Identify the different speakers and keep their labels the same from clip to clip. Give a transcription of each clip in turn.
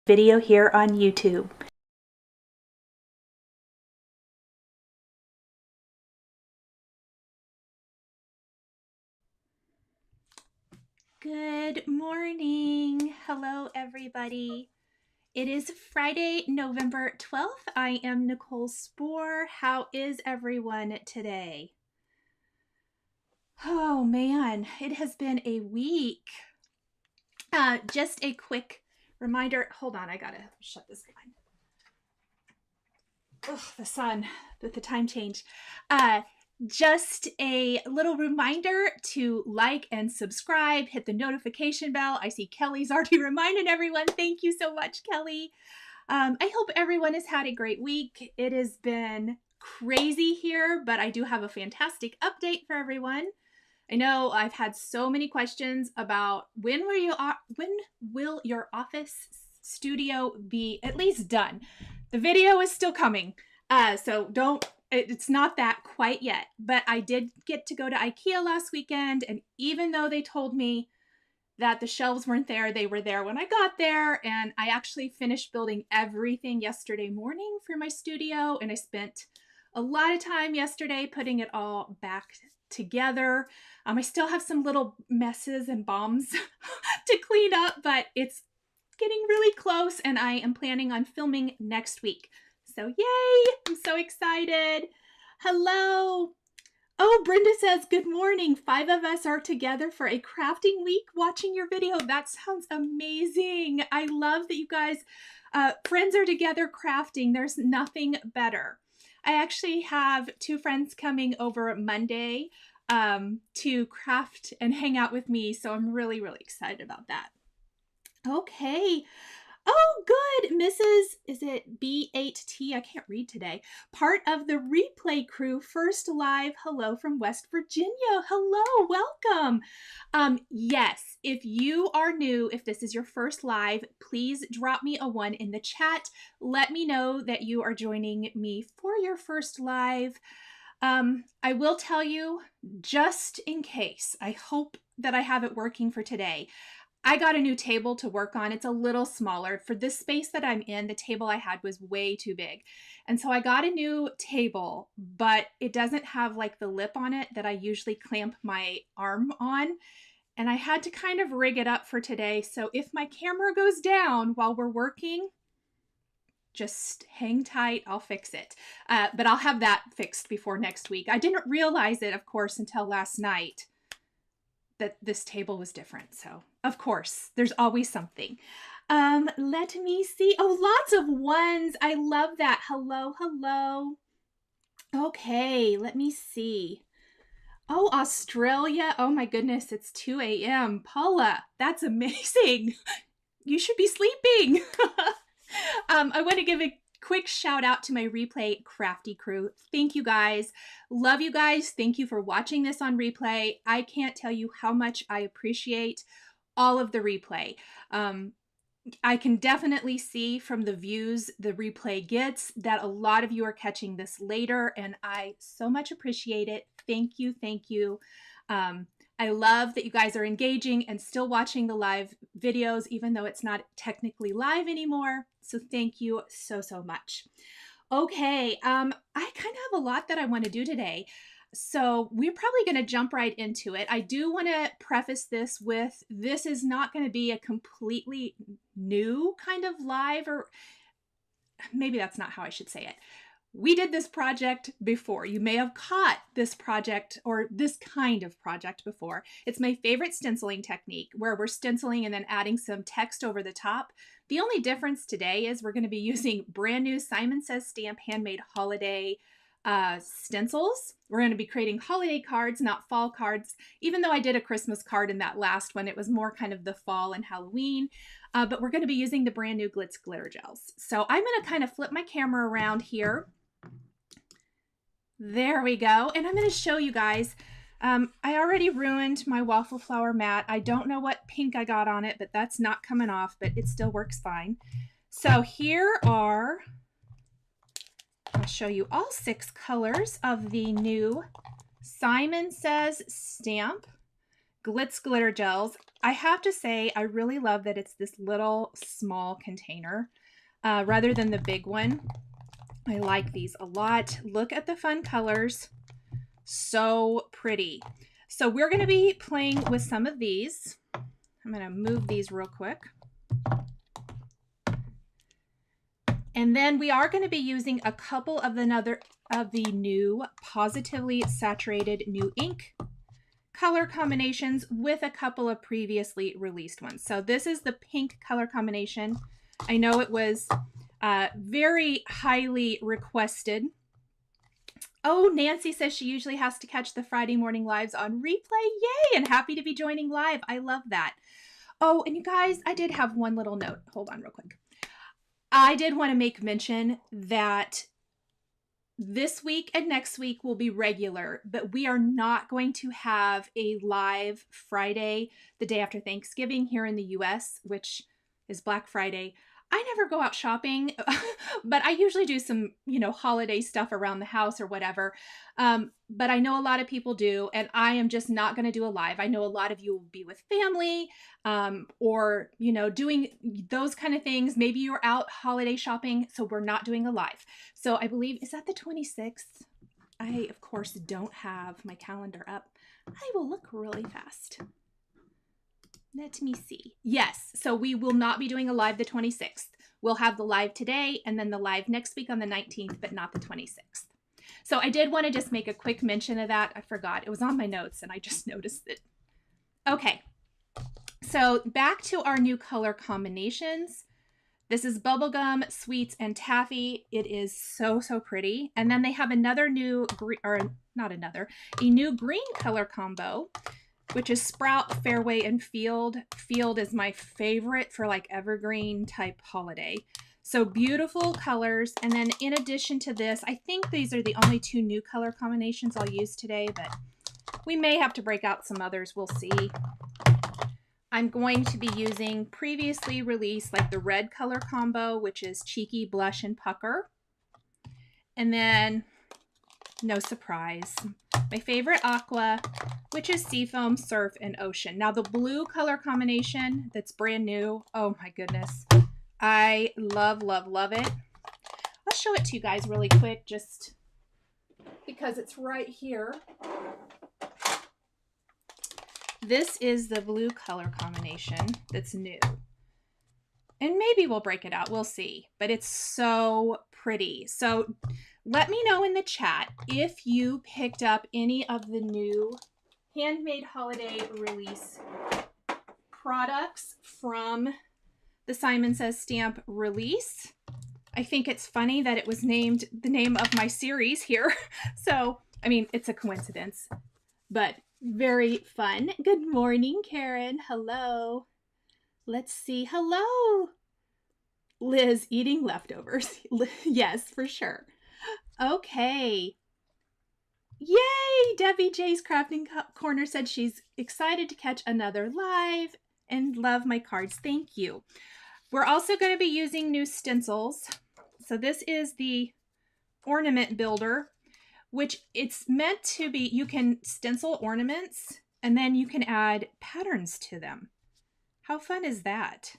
Speaker 1: video here on YouTube. Good morning. Hello, everybody. It is Friday, November 12th. I am Nichol Spohr. How is everyone today? Oh man, it has been a week. Just a quick reminder. Hold on, I gotta shut this blind. Ugh, the sun with the time change. Just a little reminder to like and subscribe, hit the notification bell. I see Kelly's already reminding everyone. Thank you so much, Kelly. I hope everyone has had a great week. It has been crazy here, but I do have a fantastic update for everyone. I know I've had so many questions about when will your office studio be at least done? The video is still coming, so it's not that quite yet, but I did get to go to IKEA last weekend, and even though they told me that the shelves weren't there, they were there when I got there, and I actually finished building everything yesterday morning for my studio, and I spent a lot of time yesterday putting it all back together. I still have some little messes and bombs to clean up, but it's getting really close, and I am planning on filming next week. So yay! I'm so excited. Hello. Oh, Brenda says, good morning. 5 of us are together for a crafting week watching your video. That sounds amazing. I love that you guys, friends are together crafting. There's nothing better. I actually have 2 friends coming over Monday to craft and hang out with me. So I'm really, really excited about that. Okay. Oh, good. Is it B8T? I can't read today. Part of the replay crew, first live. Hello from West Virginia. Hello, welcome. Yes, if you are new, if this is your first live, please drop me a 1 in the chat. Let me know that you are joining me for your first live. I will tell you, just in case, I hope that I have it working for today. I got a new table to work on. It's a little smaller. For this space that I'm in, the table I had was way too big. And so I got a new table, but it doesn't have like the lip on it that I usually clamp my arm on. And I had to kind of rig it up for today. So if my camera goes down while we're working, just hang tight, I'll fix it. But I'll have that fixed before next week. I didn't realize it, of course, until last night that this table was different. So of course, there's always something. Let me see. Oh, lots of 1s. I love that. Hello, hello. Okay, let me see. Oh, Australia. Oh my goodness, it's 2 a.m. Paula, that's amazing. You should be sleeping. I want to give a quick shout out to my replay crafty crew. Thank you guys. Love you guys. Thank you for watching this on replay. I can't tell you how much I appreciate all of the replay. I can definitely see from the views the replay gets that a lot of you are catching this later, and I so much appreciate it. Thank you. Thank you. I love that you guys are engaging and still watching the live videos, even though it's not technically live anymore. So thank you so, so much. Okay, I kind of have a lot that I want to do today. So we're probably going to jump right into it. I do want to preface this with, this is not going to be a completely new kind of live, or maybe that's not how I should say it. We did this project before. You may have caught this project or this kind of project before. It's my favorite stenciling technique, where we're stenciling and then adding some text over the top. The only difference today is we're going to be using brand new Simon Says Stamp Handmade Holiday stencils. We're going to be creating holiday cards, not fall cards, even though I did a Christmas card in that last one. It was more kind of the fall and Halloween, but we're going to be using the brand new Glitz Glitter Gels. So I'm going to kind of flip my camera around here. There we go. And I'm going to show you guys. I already ruined my waffle flower mat. I don't know what pink I got on it, but that's not coming off, but it still works fine. So here are, I'll show you all 6 colors of the new Simon Says Stamp Glitz Glitter Gels. I have to say, I really love that it's this little small container rather than the big one. I like these a lot. Look at the fun colors. So pretty. So we're going to be playing with some of these. I'm going to move these real quick. And then we are going to be using a couple of the new Pawsitively saturated new ink color combinations with a couple of previously released ones. So this is the pink color combination. I know it was very highly requested. Oh, Nancy says she usually has to catch the Friday morning lives on replay. Yay! And happy to be joining live. I love that. Oh, and you guys, I did have one little note. Hold on real quick. I did want to make mention that this week and next week will be regular, but we are not going to have a live Friday the day after Thanksgiving here in the US, which is Black Friday. I never go out shopping, but I usually do some, holiday stuff around the house or whatever. But I know a lot of people do, and I am just not going to do a live. I know a lot of you will be with family or, doing those kind of things. Maybe you're out holiday shopping, so we're not doing a live. So I believe, is that the 26th? I, of course, don't have my calendar up. I will look really fast. Let me see. Yes, so we will not be doing a live the 26th. We'll have the live today and then the live next week on the 19th, but not the 26th. So I did want to just make a quick mention of that. I forgot. It was on my notes and I just noticed it. Okay, so back to our new color combinations. This is Bubblegum, Sweets, and Taffy. It is so, so pretty. And then they have another new, a new green color combo, which is Sprout, Fairway, and Field. Field is my favorite for like evergreen type holiday. So beautiful colors. And then in addition to this, I think these are the only two new color combinations I'll use today, but we may have to break out some others. We'll see. I'm going to be using previously released like the red color combo, which is Cheeky, Blush, and Pucker. And then, no surprise, my favorite aqua, which is Seafoam, Surf, and Ocean. Now the blue color combination that's brand new. Oh my goodness. I love, love, love it. I'll show it to you guys really quick just because it's right here. This is the blue color combination that's new. And maybe we'll break it out. We'll see. But it's so pretty. So let me know in the chat if you picked up any of the new Handmade Holiday Release products from the Simon Says Stamp release. I think it's funny that it was named the name of my series here. So, I mean, it's a coincidence, but very fun. Good morning, Karen. Hello. Let's see. Hello. Liz, eating leftovers. Yes, for sure. Okay. Yay! Debbie J's Crafting Corner said she's excited to catch another live and love my cards. Thank you. We're also going to be using new stencils. So this is the ornament builder, which it's meant to be, you can stencil ornaments and then you can add patterns to them. How fun is that?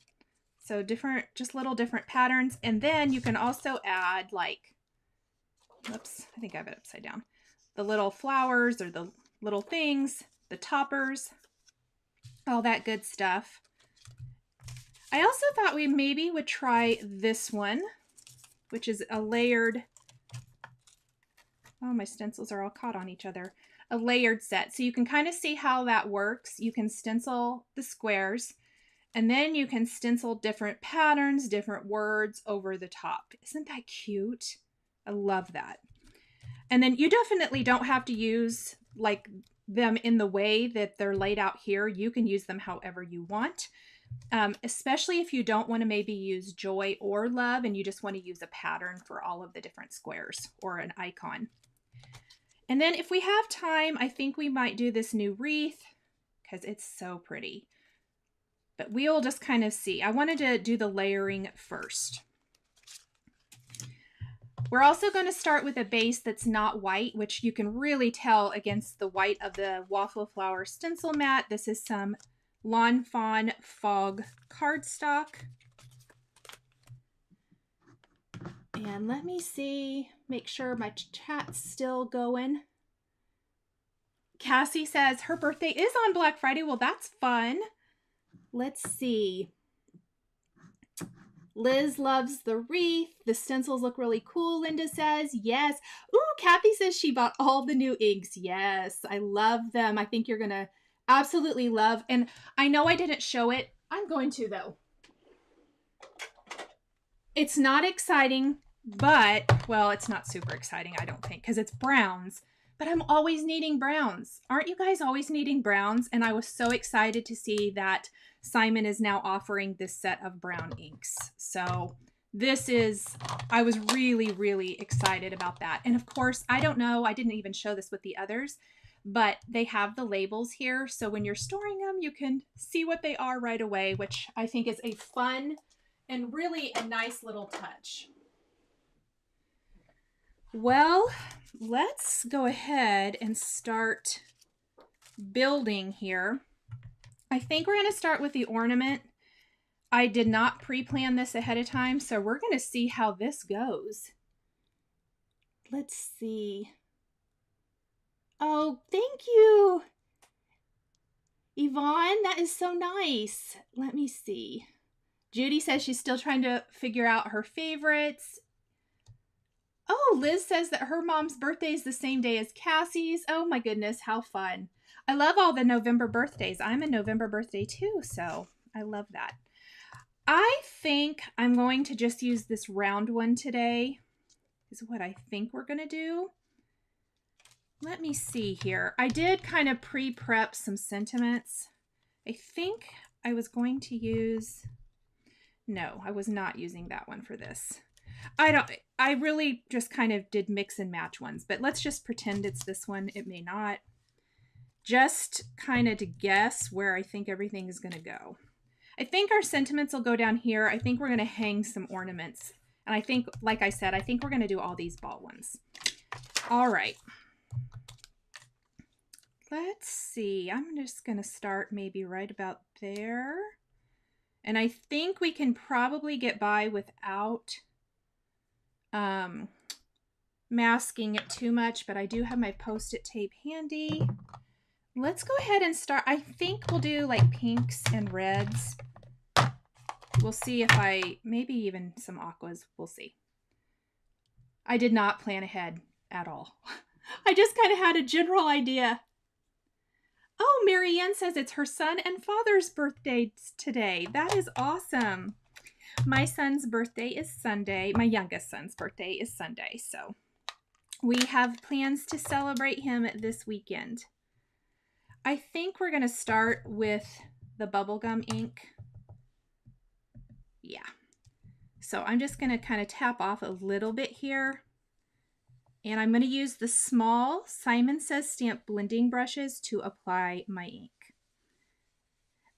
Speaker 1: So different, just little different patterns. And then you can also add like, oops, I think I have it upside down. The little flowers or the little things, the toppers, all that good stuff. I also thought we maybe would try this one, which is a layered, oh, my stencils are all caught on each other, a layered set. So you can kind of see how that works. You can stencil the squares and then you can stencil different patterns, different words over the top. Isn't that cute? I love that. And then you definitely don't have to use like them in the way that they're laid out here. You can use them however you want, especially if you don't want to maybe use joy or love and you just want to use a pattern for all of the different squares or an icon. And then if we have time, I think we might do this new wreath because it's so pretty. But we'll just kind of see. I wanted to do the layering first. We're also going to start with a base that's not white, which you can really tell against the white of the Waffle Flower stencil mat. This is some Lawn Fawn Fog cardstock. And let me see, make sure my chat's still going. Cassie says her birthday is on Black Friday. Well, that's fun. Let's see. Liz loves the wreath. The stencils look really cool, Linda says. Yes. Ooh, Kathy says she bought all the new inks. Yes, I love them. I think you're going to absolutely love. And I know I didn't show it. I'm going to, though. It's not exciting, but, well, it's not super exciting, I don't think, because it's browns. But I'm always needing browns. Aren't you guys always needing browns? And I was so excited to see that Simon is now offering this set of brown inks. So this is, I was really, really excited about that. And of course, I don't know, I didn't even show this with the others, but they have the labels here. So when you're storing them, you can see what they are right away, which I think is a fun and really a nice little touch. Well, let's go ahead and start building here. I think we're going to start with the ornament. I did not pre-plan this ahead of time, so we're going to see how this goes. Let's see. Oh, thank you, Yvonne. That is so nice. Let me see. Judy says she's still trying to figure out her favorites. Oh, Liz says that her mom's birthday is the same day as Cassie's. Oh my goodness, how fun. I love all the November birthdays. I'm a November birthday too, so I love that. I think I'm going to just use this round one today, is what I think we're going to do. Let me see here. I did kind of pre-prep some sentiments. I think I was going to use... No, I was not using that one for this. I really just kind of did mix and match ones, but let's just pretend it's this one. It may not. Just kind of to guess where I think everything is going to go. I think our sentiments will go down here. I think we're going to hang some ornaments. And I think, like I said, I think we're going to do all these ball ones. All right. Let's see. I'm just going to start maybe right about there. And I think we can probably get by without masking it too much, but I do have my Post-it tape handy. Let's go ahead and start. I think we'll do like pinks and reds. We'll see if maybe even some aquas. We'll see. I did not plan ahead at all. I just kind of had a general idea. Oh, Marianne says it's her son and father's birthdays today. That is awesome. My son's birthday is Sunday. My youngest son's birthday is Sunday. So we have plans to celebrate him this weekend. I think we're going to start with the bubblegum ink. Yeah. So I'm just going to kind of tap off a little bit here. And I'm going to use the small Simon Says Stamp blending brushes to apply my ink.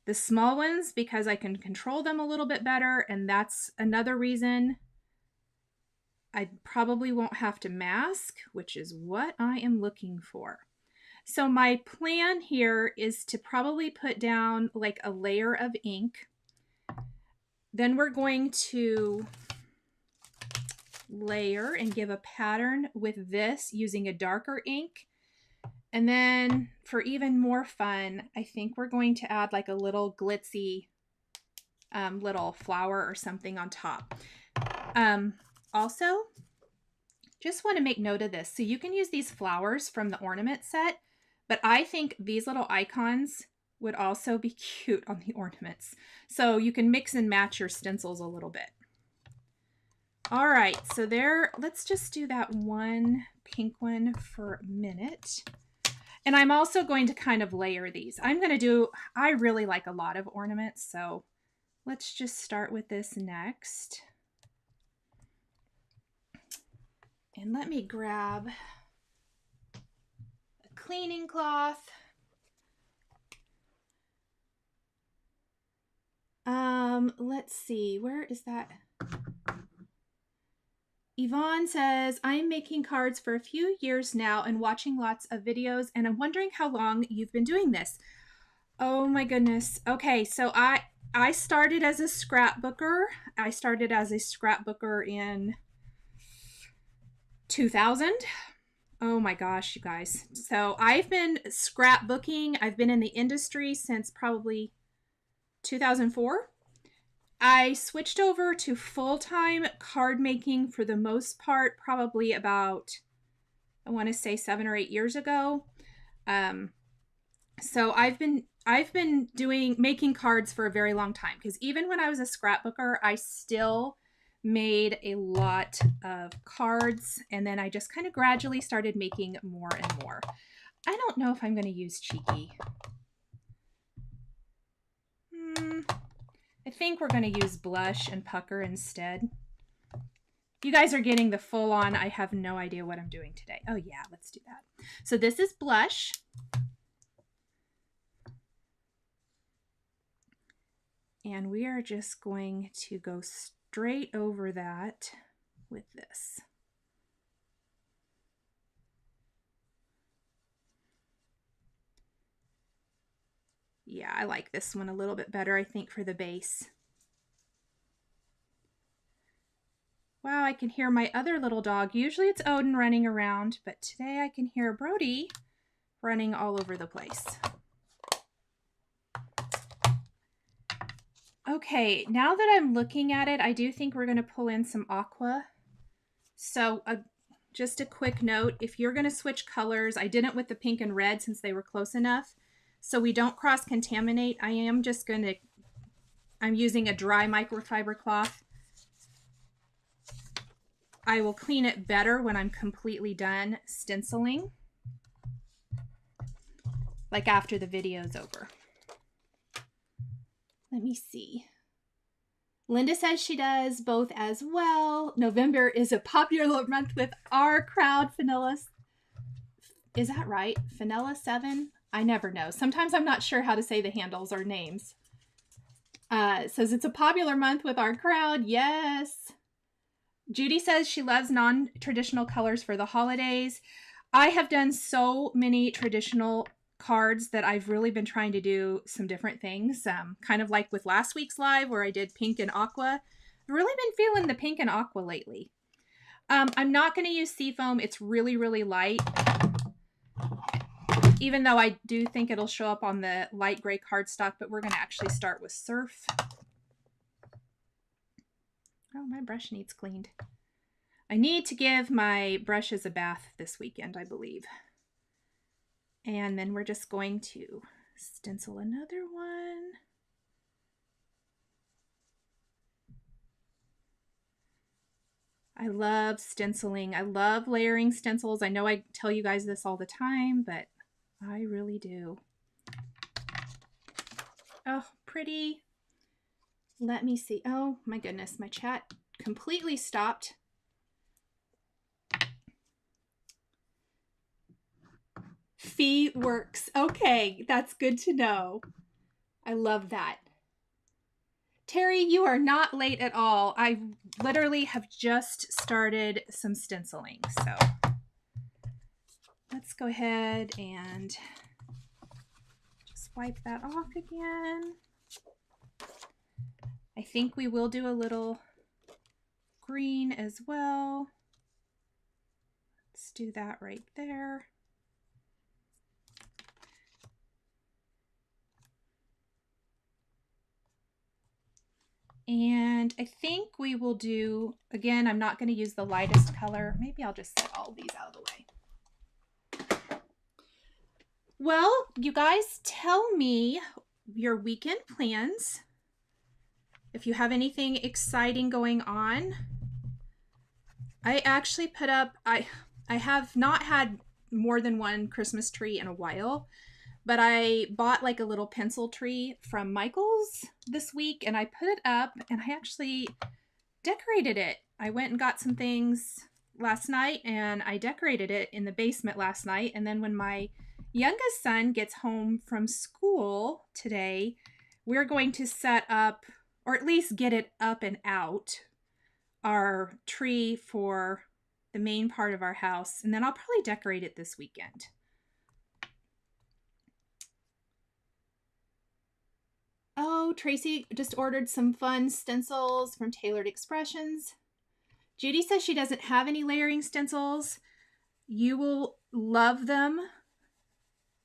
Speaker 1: The small ones because I can control them a little bit better, and that's another reason I probably won't have to mask, which is what I am looking for. So my plan here is to probably put down like a layer of ink. Then we're going to layer and give a pattern with this using a darker ink. And then for even more fun, I think we're going to add like a little glitzy little flower or something on top. Also, just want to make note of this. So you can use these flowers from the ornament set, but I think these little icons would also be cute on the ornaments. So you can mix and match your stencils a little bit. All right, so there, let's just do that one pink one for a minute. And I'm also going to kind of layer these. I really like a lot of ornaments, so let's just start with this next. And let me grab a cleaning cloth. Let's see, where is that? Yvonne says, I'm making cards for a few years now and watching lots of videos, and I'm wondering how long you've been doing this. Oh my goodness. Okay, so I started as a scrapbooker. I started as a scrapbooker in 2000. Oh my gosh, you guys. So I've been scrapbooking. I've been in the industry since probably 2004. I switched over to full-time card making for the most part, probably about, I want to say 7 or 8 years ago. So I've been making cards for a very long time, because even when I was a scrapbooker, I still made a lot of cards, and then I just kind of gradually started making more and more. I don't know if I'm going to use Cheeky. I think we're going to use Blush and Pucker instead. You guys are getting the full on, I have no idea what I'm doing today. Oh yeah, let's do that. So this is Blush. And we are just going to go straight over that with this. Yeah, I like this one a little bit better, I think, for the base. Wow, I can hear my other little dog. Usually it's Odin running around, but today I can hear Brody running all over the place. Okay, now that I'm looking at it, I do think we're going to pull in some aqua. So just a quick note, if you're going to switch colors, I didn't with the pink and red since they were close enough. So we don't cross-contaminate. I'm using a dry microfiber cloth. I will clean it better when I'm completely done stenciling, like after the video's over. Let me see. Linda says she does both as well. November is a popular month with our crowd. Vanilla, is that right? Vanilla 7? I never know. Sometimes I'm not sure how to say the handles or names. It says it's a popular month with our crowd. Yes. Judy says she loves non-traditional colors for the holidays. I have done so many traditional cards that I've really been trying to do some different things, kind of like with last week's live where I did pink and aqua. I've really been feeling the pink and aqua lately. I'm not going to use seafoam. It's really, really light, even though I do think it'll show up on the light gray cardstock, but we're going to actually start with surf. Oh, my brush needs cleaned. I need to give my brushes a bath this weekend, I believe. And then we're just going to stencil another one. I love stenciling. I love layering stencils. I know I tell you guys this all the time, but I really do. Oh, pretty. Let me see. Oh my goodness, my chat completely stopped. Fee works. Okay, that's good to know. I love that. Terry, you are not late at all. I literally have just started some stenciling. So let's go ahead and just wipe that off again. I think we will do a little green as well. Let's do that right there. And I think we will do, again, I'm not going to use the lightest color. Maybe I'll just set all these out of the way. Well, you guys, tell me your weekend plans. If you have anything exciting going on. I actually put up, I have not had more than one Christmas tree in a while, but I bought like a little pencil tree from Michael's this week and I put it up and I actually decorated it. I went and got some things last night and I decorated it in the basement last night. And then when my youngest son gets home from school today, we're going to set up, or at least get it up and out our tree for the main part of our house, and then I'll probably decorate it this weekend. Oh, Tracy just ordered some fun stencils from Tailored Expressions. Judy says she doesn't have any layering stencils. You will love them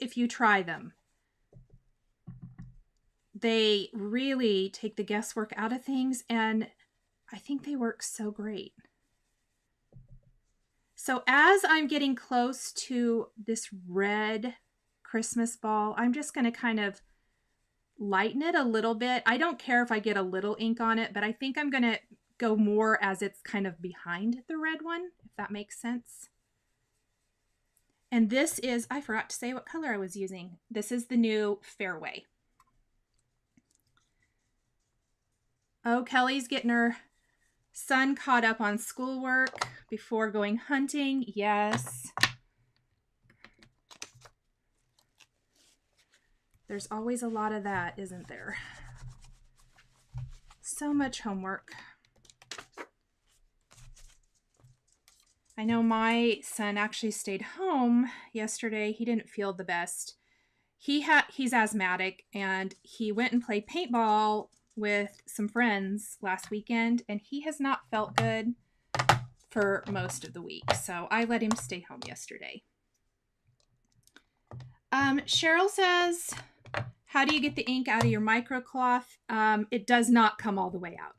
Speaker 1: if you try them. They really take the guesswork out of things, and I think they work so great. So as I'm getting close to this red Christmas ball, I'm just going to kind of lighten it a little bit. I don't care if I get a little ink on it, but I think I'm going to go more as it's kind of behind the red one, if that makes sense. And this is, I forgot to say what color I was using. This is the new Fairway. Oh, Kelly's getting her son caught up on schoolwork before going hunting. Yes. There's always a lot of that, isn't there? So much homework. I know my son actually stayed home yesterday. He didn't feel the best. He's asthmatic, and he went and played paintball with some friends last weekend, and he has not felt good for most of the week. So I let him stay home yesterday. Cheryl says, how do you get the ink out of your microcloth? It does not come all the way out.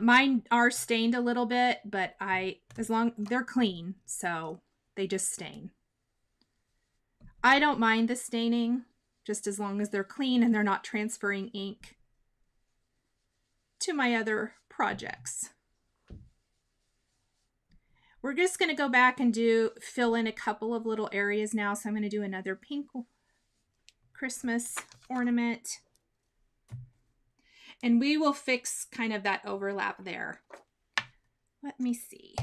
Speaker 1: Mine are stained a little bit, but they're clean, so they just stain. I don't mind the staining, just as long as they're clean and they're not transferring ink to my other projects. We're just going to go back and fill in a couple of little areas now. So I'm going to do another pink Christmas ornament. And we will fix kind of that overlap there. Let me see.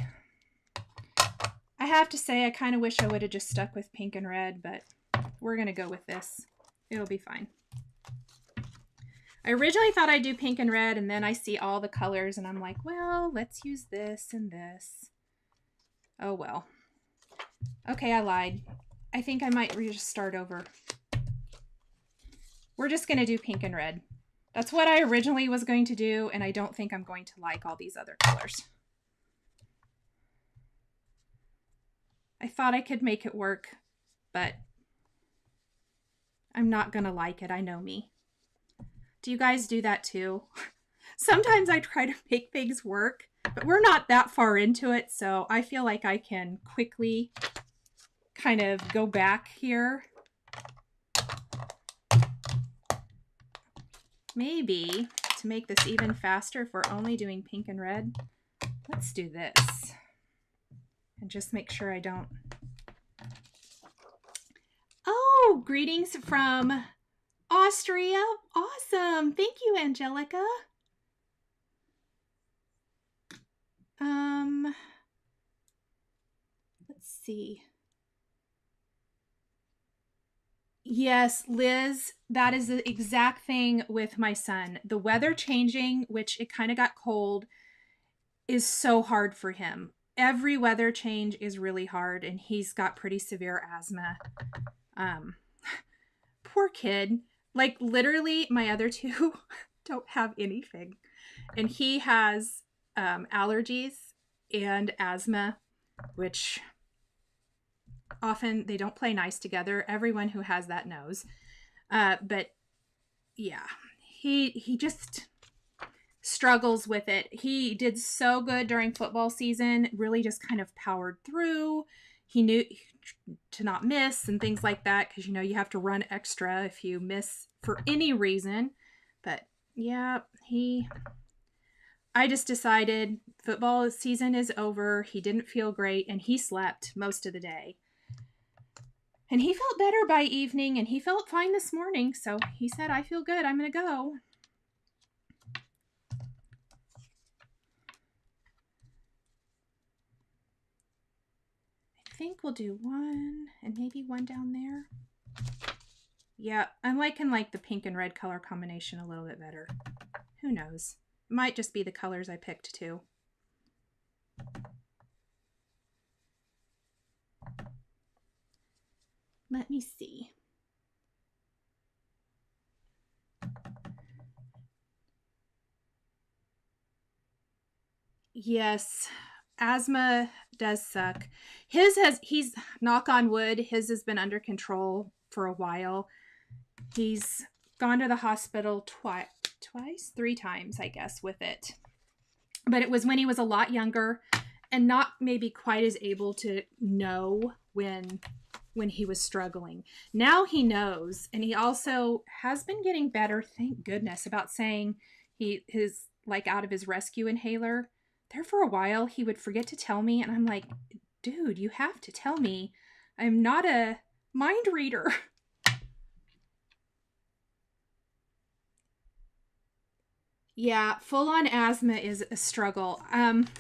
Speaker 1: I have to say, I kind of wish I would have just stuck with pink and red, but we're going to go with this. It'll be fine. I originally thought I'd do pink and red, and then I see all the colors, and I'm like, well, let's use this and this. Oh, well. Okay, I lied. I think I might just start over. We're just going to do pink and red. That's what I originally was going to do, and I don't think I'm going to like all these other colors. I thought I could make it work, but I'm not going to like it. I know me. Do you guys do that too? Sometimes I try to make things work, but we're not that far into it, so I feel like I can quickly kind of go back here. Maybe to make this even faster, if we're only doing pink and red, let's do this. And just make sure I don't... Oh, greetings from Austria. Awesome. Thank you, Angelica. Let's see. Yes, Liz, that is the exact thing with my son. The weather changing, which it kind of got cold, is so hard for him. Every weather change is really hard, and he's got pretty severe asthma. Poor kid. Like, literally, my other two don't have anything. And he has allergies and asthma, which often they don't play nice together. Everyone who has that knows. But yeah, he just struggles with it. He did so good during football season, really just kind of powered through. He knew to not miss and things like that, because, you know, you have to run extra if you miss for any reason. But yeah, I just decided football season is over. He didn't feel great, and he slept most of the day. And he felt better by evening, and he felt fine this morning. So he said, I feel good. I'm going to go. I think we'll do one and maybe one down there. Yeah, I'm liking like the pink and red color combination a little bit better. Who knows? It might just be the colors I picked too. Let me see. Yes, asthma does suck. He's, knock on wood, his has been under control for a while. He's gone to the hospital twice, 3 times, I guess, with it. But it was when he was a lot younger and not maybe quite as able to know when he was struggling. Now he knows, and he also has been getting better, thank goodness, about saying his like out of his rescue inhaler. There for a while he would forget to tell me, and I'm like, dude, you have to tell me. I'm not a mind reader. Yeah, full-on asthma is a struggle.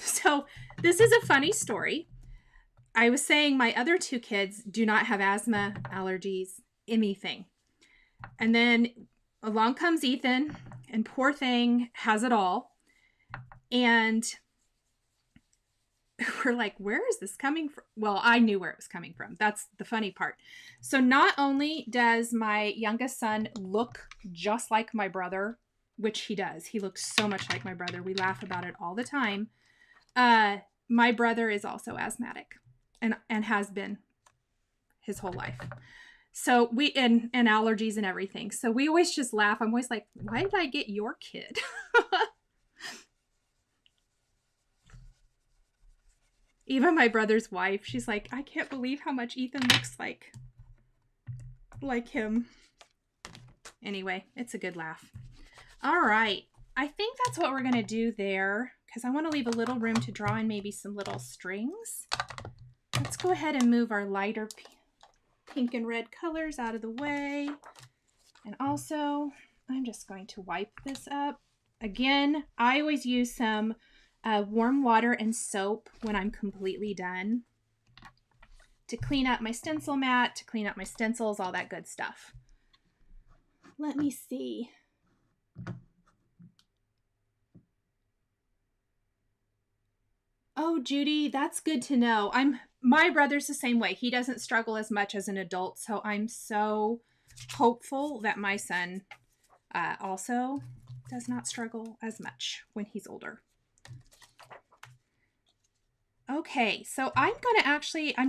Speaker 1: So this is a funny story. I was saying my other 2 kids do not have asthma, allergies, anything. And then along comes Ethan, and poor thing has it all. And we're like, where is this coming from? Well, I knew where it was coming from. That's the funny part. So not only does my youngest son look just like my brother, which he does. He looks so much like my brother. We laugh about it all the time. My brother is also asthmatic and has been his whole life. So and allergies and everything. So we always just laugh. I'm always like, why did I get your kid? Even my brother's wife, she's like, I can't believe how much Ethan looks like him. Anyway, it's a good laugh. All right. I think that's what we're going to do there, because I want to leave a little room to draw in maybe some little strings. Let's go ahead and move our lighter pink and red colors out of the way. And also, I'm just going to wipe this up. Again, I always use some warm water and soap when I'm completely done to clean up my stencil mat, to clean up my stencils, all that good stuff. Let me see. Oh, Judy, that's good to know. My brother's the same way. He doesn't struggle as much as an adult, so I'm so hopeful that my son also does not struggle as much when he's older. Okay, so I'm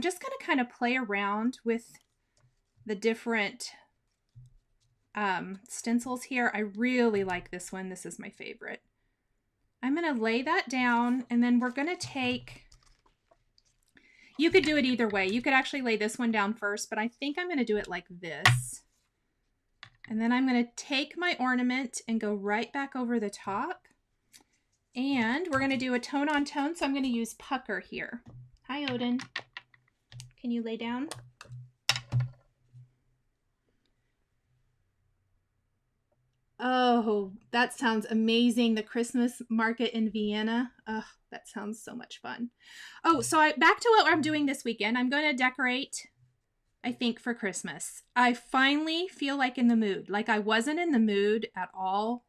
Speaker 1: just going to kind of play around with the different stencils here. I really like this one. This is my favorite. I'm going to lay that down, and then we're going to take, you could do it either way. You could actually lay this one down first, but I think I'm going to do it like this. And then I'm going to take my ornament and go right back over the top. And we're going to do a tone on tone, so I'm going to use pucker here. Hi, Odin. Can you lay down? Oh, that sounds amazing. The Christmas market in Vienna. Oh, that sounds so much fun. Oh, so back to what I'm doing this weekend. I'm going to decorate, I think, for Christmas. I finally feel like in the mood. Like I wasn't in the mood at all.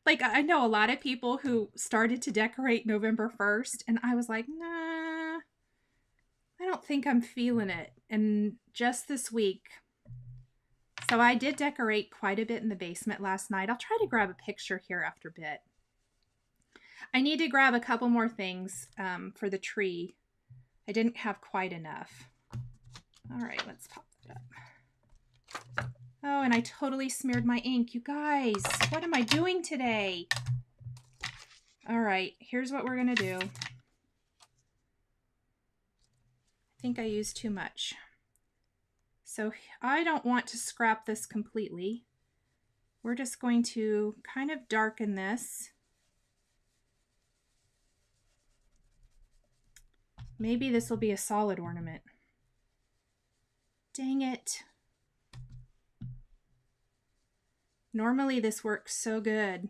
Speaker 1: Like I know a lot of people who started to decorate November 1st, and I was like, nah, I don't think I'm feeling it. And just this week, so I did decorate quite a bit in the basement last night. I'll try to grab a picture here after a bit. I need to grab a couple more things for the tree. I didn't have quite enough. All right, let's pop that up. Oh, and I totally smeared my ink. You guys, what am I doing today? All right, here's what we're going to do. I think I used too much. So I don't want to scrap this completely. We're just going to kind of darken this. Maybe this will be a solid ornament. Dang it. Normally this works so good.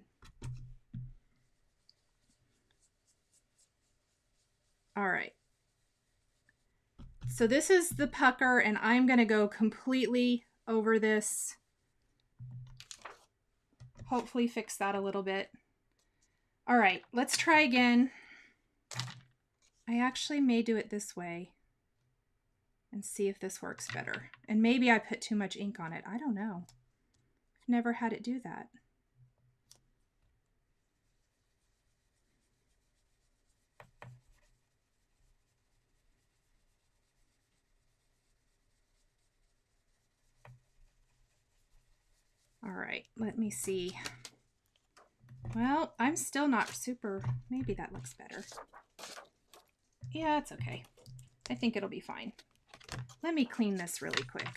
Speaker 1: All right. So this is the pucker, and I'm going to go completely over this. Hopefully fix that a little bit. All right, let's try again. I actually may do it this way. and see if this works better. And maybe I put too much ink on it. I don't know. I've never had it do that. All right, let me see. Well, I'm still not super, maybe that looks better. Yeah, it's okay. I think it'll be fine. Let me clean this really quick.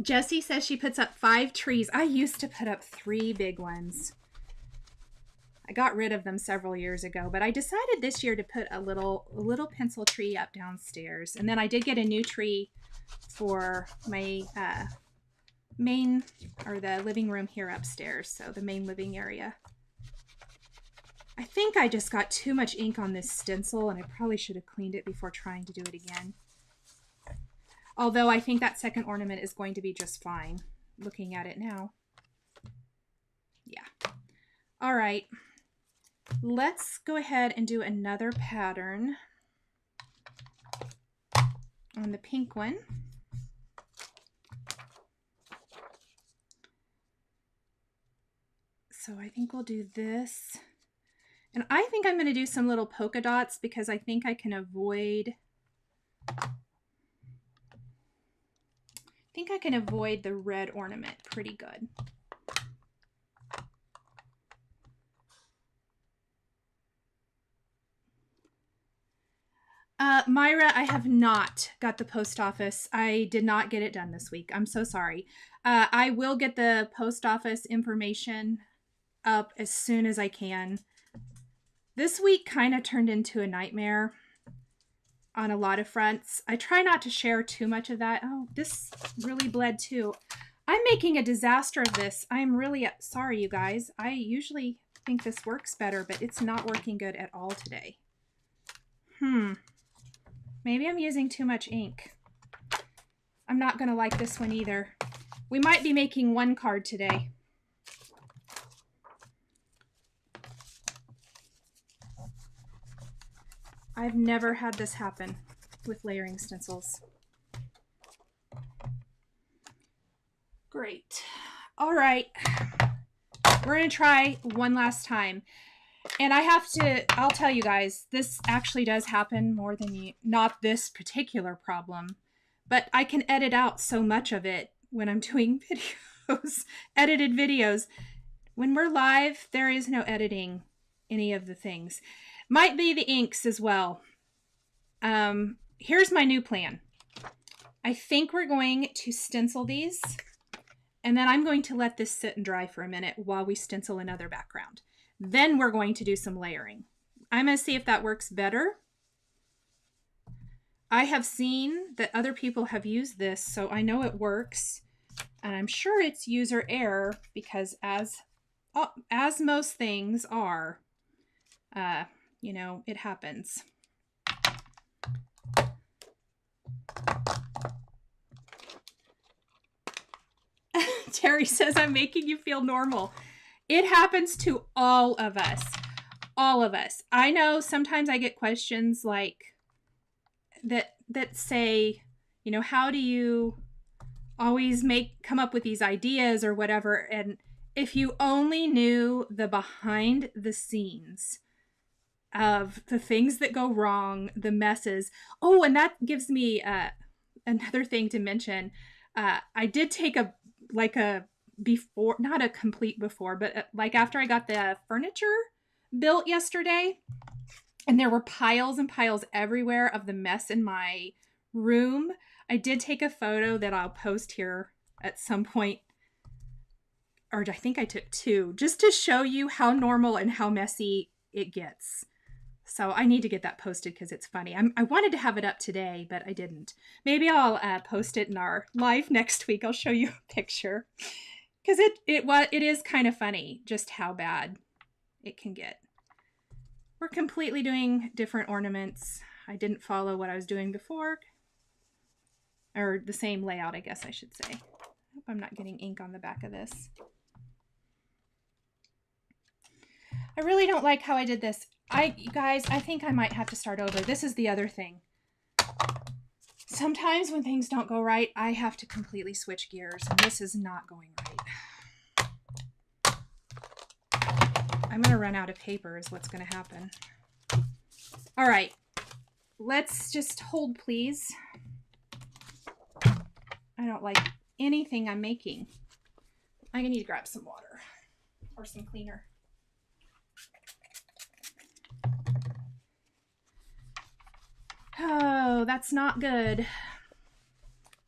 Speaker 1: Jessie says she puts up 5 trees. I used to put up 3 big ones. I got rid of them several years ago, but I decided this year to put a little pencil tree up downstairs. And then I did get a new tree for my main, or the living room here upstairs, so the main living area. I think I just got too much ink on this stencil, and I probably should have cleaned it before trying to do it again. Although I think that second ornament is going to be just fine, looking at it now. Yeah. All right. Let's go ahead and do another pattern on the pink one. So I think we'll do this. And I think I'm going to do some little polka dots because I think I can avoid the red ornament pretty good. Myra, I have not got the post office. I did not get it done this week. I'm so sorry. I will get the post office information up as soon as I can. This week kind of turned into a nightmare on a lot of fronts. I try not to share too much of that. Oh, this really bled too. I'm making a disaster of this. I'm really sorry, you guys. I usually think this works better, but it's not working good at all today. Maybe I'm using too much ink. I'm not going to like this one either. We might be making one card today. I've never had this happen with layering stencils. Great. All right. We're going to try one last time. And I'll tell you guys, this actually does happen more than not this particular problem, but I can edit out so much of it when I'm doing videos, edited videos. When we're live, there is no editing any of the things. Might be the inks as well. Here's my new plan. I think we're going to stencil these, and then I'm going to let this sit and dry for a minute while we stencil another background. Then we're going to do some layering. I'm going to see if that works better. I have seen that other people have used this, so I know it works. And I'm sure it's user error because as most things are, you know, it happens. Terry says, I'm making you feel normal. It happens to all of us. All of us. I know sometimes I get questions like that say, you know, how do you always come up with these ideas or whatever? And if you only knew the behind the scenes of the things that go wrong, the messes. Oh, and that gives me another thing to mention. I did take before, not a complete before, but like after I got the furniture built yesterday, and there were piles and piles everywhere of the mess in my room. I did take a photo that I'll post here at some point, or I think I took 2, just to show you how normal and how messy it gets. So I need to get that posted because it's funny. I wanted to have it up today, but I didn't. Maybe I'll post it in our live next week. I'll show you a picture. Because it is kind of funny just how bad it can get. We're completely doing different ornaments. I didn't follow what I was doing before. Or the same layout, I guess I should say. I hope I'm not getting ink on the back of this. I really don't like how I did this. You guys, I think I might have to start over. This is the other thing. Sometimes when things don't go right, I have to completely switch gears, and this is not going right. I'm going to run out of paper is what's going to happen. All right. Let's just hold, please. I don't like anything I'm making. I'm going to need to grab some water or some cleaner. Oh, that's not good.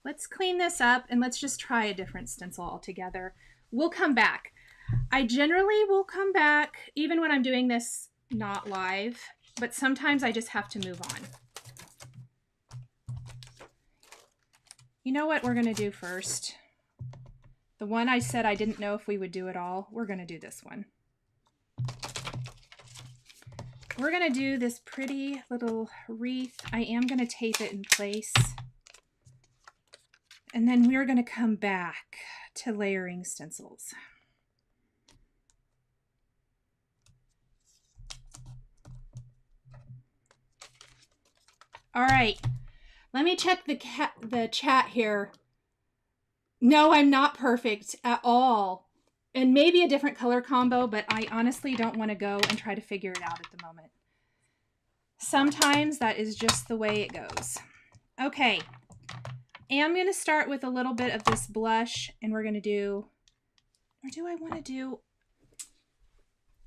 Speaker 1: Let's clean this up and let's just try a different stencil altogether. We'll come back. I generally will come back even when I'm doing this not live, but sometimes I just have to move on. You know what we're going to do first? The one I said I didn't know if we would do it all, we're going to do this one. We're going to do this pretty little wreath. I am going to tape it in place. And then we're going to come back to layering stencils. All right, let me check the chat here. No, I'm not perfect at all. And maybe a different color combo, but I honestly don't want to go and try to figure it out at the moment. Sometimes that is just the way it goes. Okay, I'm going to start with a little bit of this blush, and we're going to do, or do I want to do,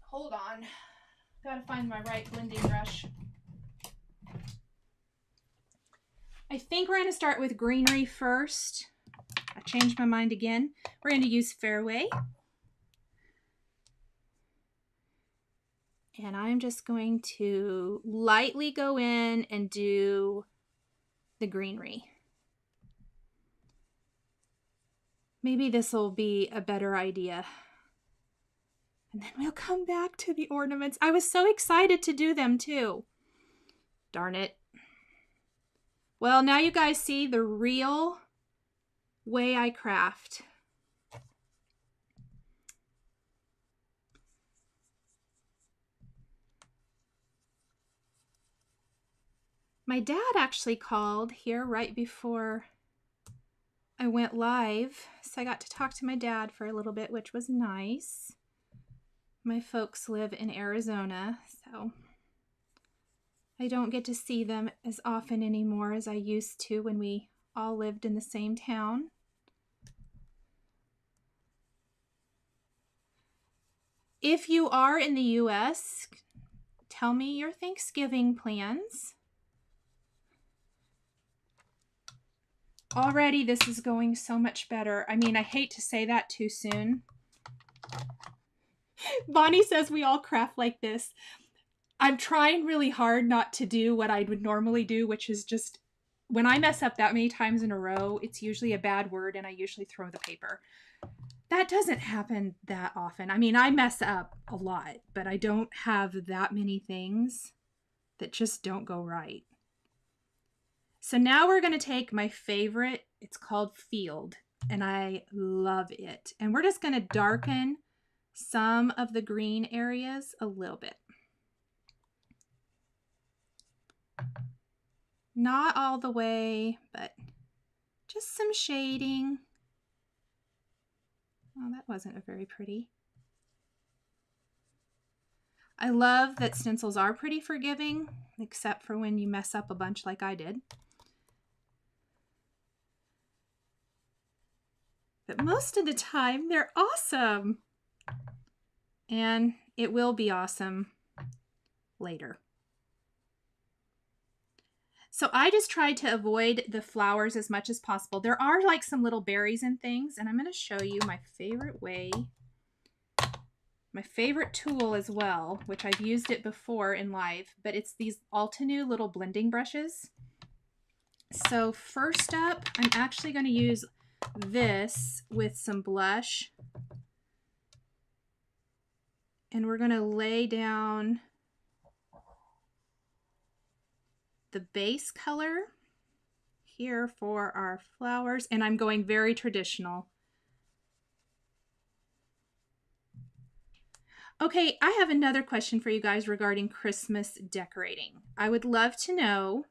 Speaker 1: hold on, gotta find my right blending brush. I think we're going to start with greenery first. I changed my mind again. We're going to use Fairway. And I'm just going to lightly go in and do the greenery. Maybe this will be a better idea. And then we'll come back to the ornaments. I was so excited to do them too. Darn it. Well, now you guys see the real way I craft. My dad actually called here right before I went live, so I got to talk to my dad for a little bit, which was nice. My folks live in Arizona, so I don't get to see them as often anymore as I used to when we all lived in the same town. If you are in the US, tell me your Thanksgiving plans. Already this is going so much better. I mean, I hate to say that too soon. Bonnie says we all craft like this. I'm trying really hard not to do what I would normally do, which is just, when I mess up that many times in a row, it's usually a bad word and I usually throw the paper. That doesn't happen that often. I mean, I mess up a lot, but I don't have that many things that just don't go right. So now we're going to take my favorite, it's called Field, and I love it. And we're just going to darken some of the green areas a little bit. Not all the way, but just some shading. Oh, that wasn't very pretty. I love that stencils are pretty forgiving, except for when you mess up a bunch like I did. But most of the time, they're awesome. And it will be awesome later. So I just tried to avoid the flowers as much as possible. There are like some little berries and things, and I'm going to show you my favorite way. My favorite tool as well, which I've used it before in live, but it's these Altenew little blending brushes. So first up, I'm actually going to use this with some blush, and we're going to lay down the base color here for our flowers, and I'm going very traditional. Okay, I have another question for you guys regarding Christmas decorating. I would love to know,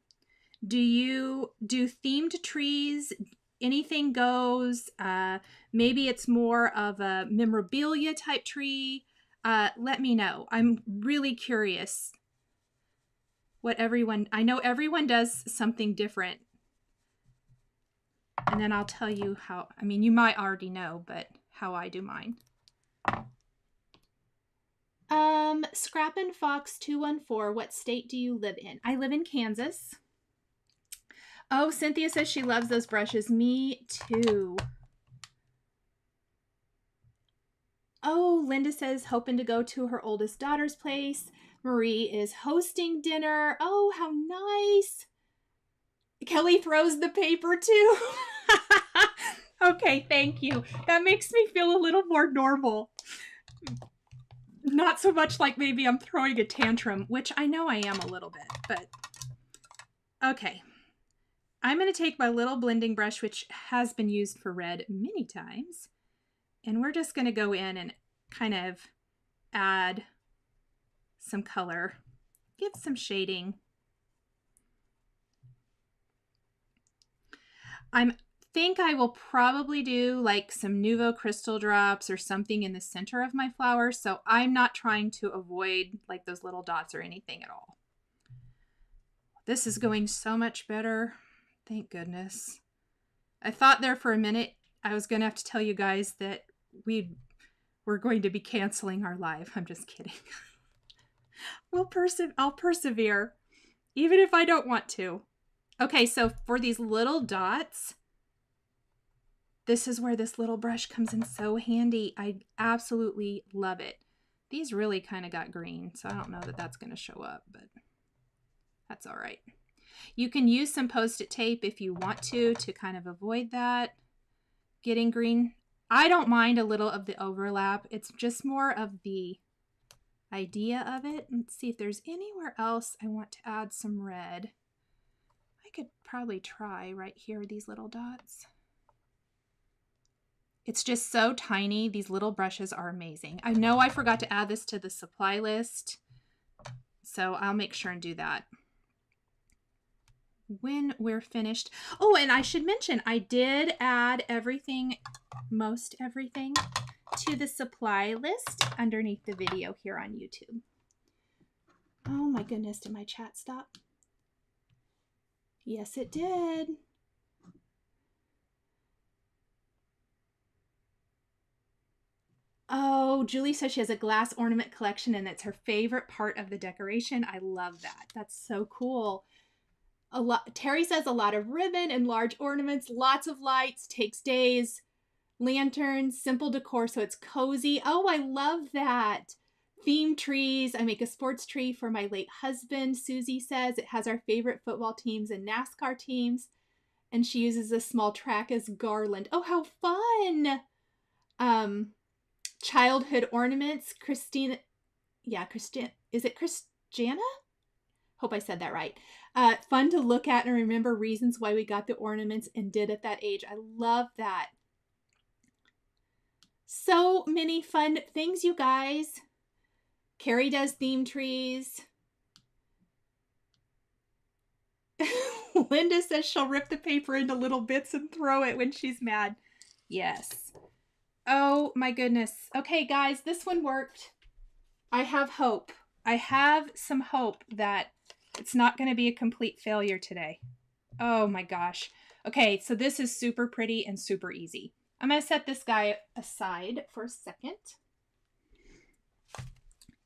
Speaker 1: do you do themed trees? Anything goes? Maybe it's more of a memorabilia type tree. Let me know. I'm really curious what everyone, I know everyone does something different. And then I'll tell you how, I mean, you might already know, but how I do mine. Scrappin' Fox 214, what state do you live in? I live in Kansas. Oh, Cynthia says she loves those brushes. Me too. Oh, Linda says hoping to go to her oldest daughter's place. Marie is hosting dinner. Oh, how nice. Kelly throws the paper too. Okay, thank you. That makes me feel a little more normal. Not so much like maybe I'm throwing a tantrum, which I know I am a little bit, but okay. I'm going to take my little blending brush, which has been used for red many times, and we're just going to go in and kind of add some color, give some shading. I think I will probably do like some Nuvo crystal drops or something in the center of my flower, so I'm not trying to avoid like those little dots or anything at all. This is going so much better. Thank goodness. I thought there for a minute I was going to have to tell you guys that we're going to be canceling our live. I'm just kidding. I'll persevere, even if I don't want to. Okay, so for these little dots, this is where this little brush comes in so handy. I absolutely love it. These really kind of got green, so I don't know that that's going to show up, but that's all right. You can use some Post-it tape if you want to kind of avoid that getting green. I don't mind a little of the overlap. It's just more of the idea of it. Let's see if there's anywhere else I want to add some red. I could probably try right here, these little dots. It's just so tiny. These little brushes are amazing. I know I forgot to add this to the supply list, so I'll make sure and do that when we're finished. Oh, and I should mention, I did add everything, most everything, to the supply list underneath the video here on YouTube. Oh my goodness, did my chat stop? Yes, it did. Oh, Julie says she has a glass ornament collection and it's her favorite part of the decoration. I love that. That's so cool. Terry says a lot of ribbon and large ornaments, lots of lights, takes days, lanterns, simple decor, so it's cozy. Oh, I love that. Theme trees. I make a sports tree for my late husband. Susie says it has our favorite football teams and NASCAR teams, and she uses a small track as garland. Oh, how fun. Childhood ornaments. Christina. Yeah, Christian. Is it Christiana? Hope I said that right. Fun to look at and remember reasons why we got the ornaments and did at that age. I love that. So many fun things, you guys. Carrie does theme trees. Linda says she'll rip the paper into little bits and throw it when she's mad. Yes. Oh my goodness. Okay, guys, this one worked. I have hope. I have some hope that it's not going to be a complete failure today. Oh my gosh. Okay, so this is super pretty and super easy. I'm going to set this guy aside for a second.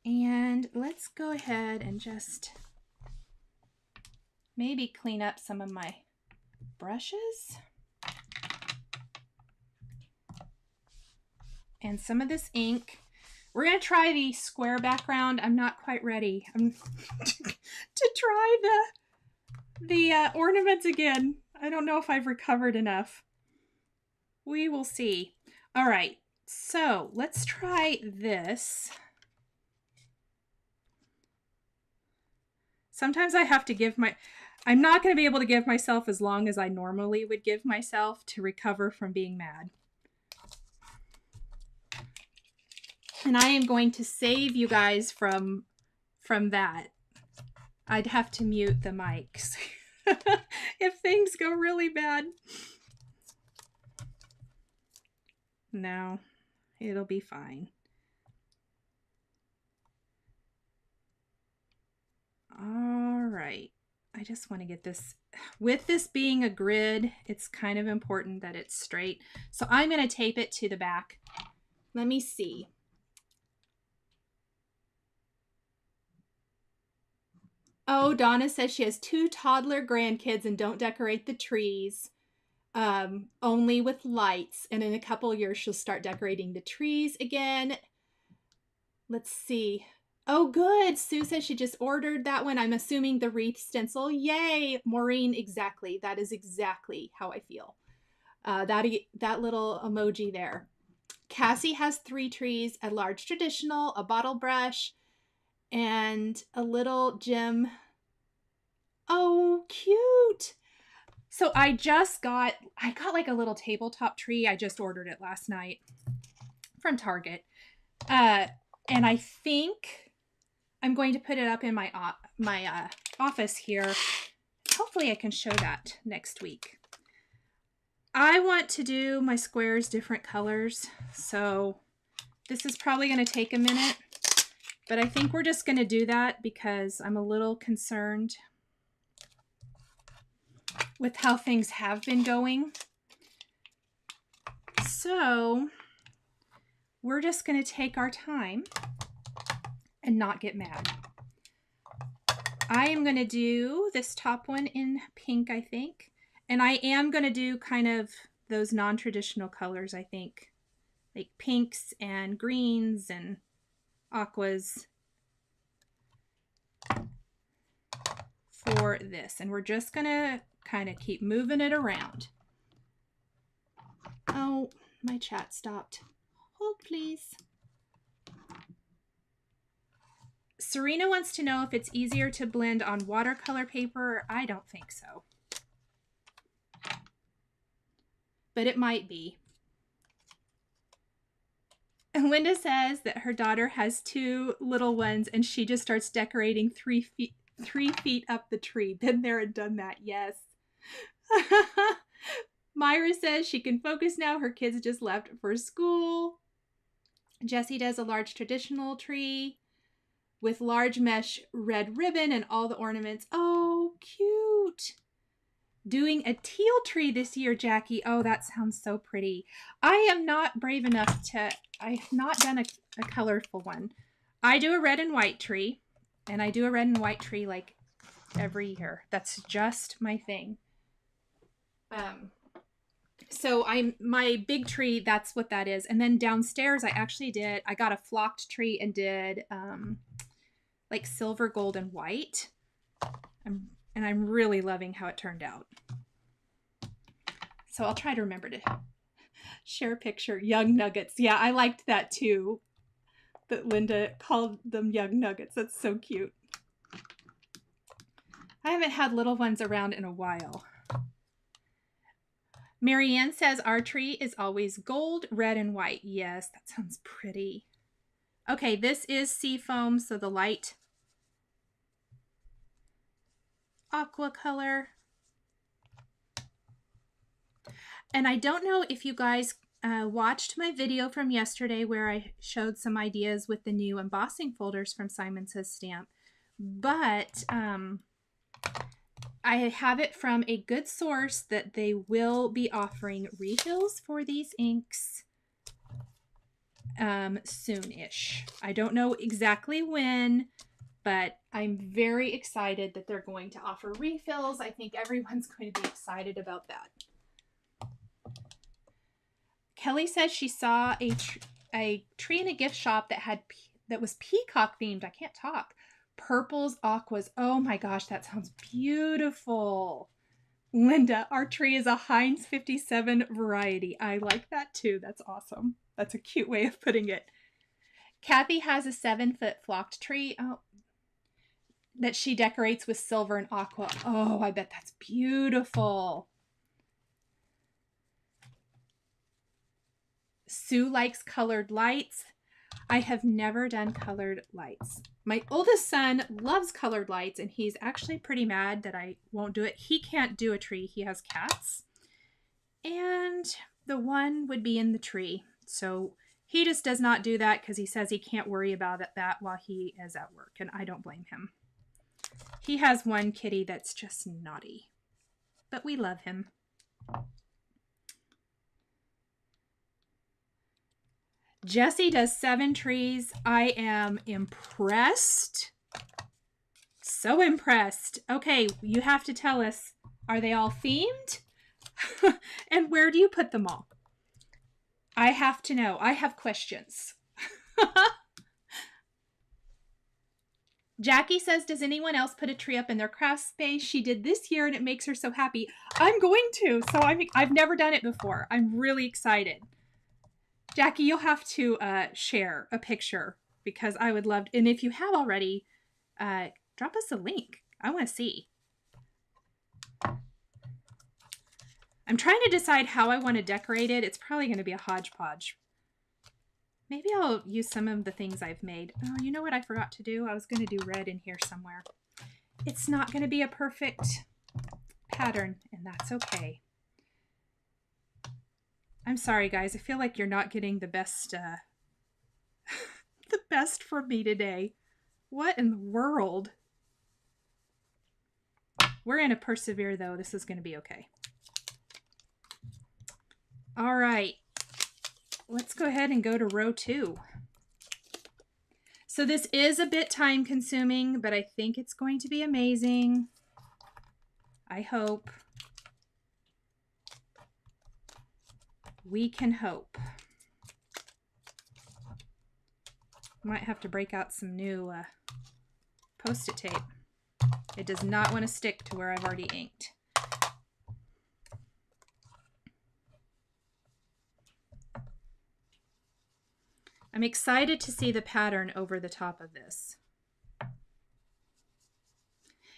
Speaker 1: And let's go ahead and just maybe clean up some of my brushes. And some of this ink. We're going to try the square background. I'm not quite ready to try the ornaments again. I don't know if I've recovered enough. We will see. All right, so let's try this. Sometimes I have to give I'm not going to be able to give myself as long as I normally would give myself to recover from being mad. And I am going to save you guys from that. I'd have to mute the mics if things go really bad. No, it'll be fine. All right. I just want to get this, with this being a grid, it's kind of important that it's straight. So I'm going to tape it to the back. Let me see. Oh, Donna says she has 2 toddler grandkids and don't decorate the trees. Only with lights. And in a couple of years, she'll start decorating the trees again. Let's see. Oh, good. Sue says she just ordered that one. I'm assuming the wreath stencil. Yay. Maureen, exactly. That is exactly how I feel. That little emoji there. Cassie has 3 trees, a large traditional, a bottle brush, and a little gem. Oh, cute. So I got like a little tabletop tree. I just ordered it last night from Target. And I think I'm going to put it up in my office here. Hopefully I can show that next week. I want to do my squares different colors, so this is probably going to take a minute, but I think we're just going to do that because I'm a little concerned with how things have been going. So we're just going to take our time and not get mad. I am going to do this top one in pink, I think. And I am going to do kind of those non-traditional colors, I think. Like pinks and greens and aquas for this. And we're just going to kind of keep moving it around. Oh, my chat stopped. Hold, please. Serena wants to know if it's easier to blend on watercolor paper. I don't think so. But it might be. And Linda says that her daughter has 2 little ones and she just starts decorating 3 feet up the tree. Been there and done that, yes. Myra says she can focus now. Her kids just left for school. Jessie does a large traditional tree with large mesh red ribbon and all the ornaments. Oh, cute. Doing a teal tree this year, Jackie. Oh, that sounds so pretty. I am not brave enough to, I've not done a colorful one. I do a red and white tree, and I do a red and white tree like every year. That's just my thing. So my big tree, that's what that is. And then downstairs, I got a flocked tree and did like silver, gold, and white. And I'm really loving how it turned out. So I'll try to remember to share a picture. Young nuggets. Yeah, I liked that too. That Linda called them young nuggets. That's so cute. I haven't had little ones around in a while. Marianne says our tree is always gold, red, and white. Yes, that sounds pretty. Okay, this is seafoam, so the light aqua color. And I don't know if you guys watched my video from yesterday where I showed some ideas with the new embossing folders from Simon Says Stamp, but I have it from a good source that they will be offering refills for these inks soon-ish. I don't know exactly when, but I'm very excited that they're going to offer refills. I think everyone's going to be excited about that. Kelly says she saw a tree in a gift shop that was peacock themed. I can't talk. Purples, aquas. Oh my gosh, that sounds beautiful. Linda, our tree is a Heinz 57 variety. I like that too. That's awesome. That's a cute way of putting it. Kathy has a 7-foot flocked tree that she decorates with silver and aqua. Oh, I bet that's beautiful. Sue likes colored lights. I have never done colored lights. My oldest son loves colored lights, and he's actually pretty mad that I won't do it. He can't do a tree. He has cats. And the one would be in the tree. So he just does not do that because he says he can't worry about that while he is at work, and I don't blame him. He has one kitty that's just naughty, but we love him. Jessie does 7 trees. I am impressed. So impressed. Okay, you have to tell us, are they all themed? And where do you put them all? I have to know. I have questions. Jackie says, does anyone else put a tree up in their craft space? She did this year and it makes her so happy. I'm going to. So I've never done it before. I'm really excited. Jackie, you'll have to share a picture because I would love, and if you have already, drop us a link. I want to see. I'm trying to decide how I want to decorate it. It's probably going to be a hodgepodge. Maybe I'll use some of the things I've made. Oh, you know what I forgot to do? I was going to do red in here somewhere. It's not going to be a perfect pattern, and that's okay. I'm sorry, guys. I feel like you're not getting the best, the best from me today. What in the world? We're going to persevere, though. This is going to be okay. All right. Let's go ahead and go to row 2. So this is a bit time consuming, but I think it's going to be amazing. I hope. We can hope. Might have to break out some new Post-it tape. It does not want to stick to where I've already inked. I'm excited to see the pattern over the top of this.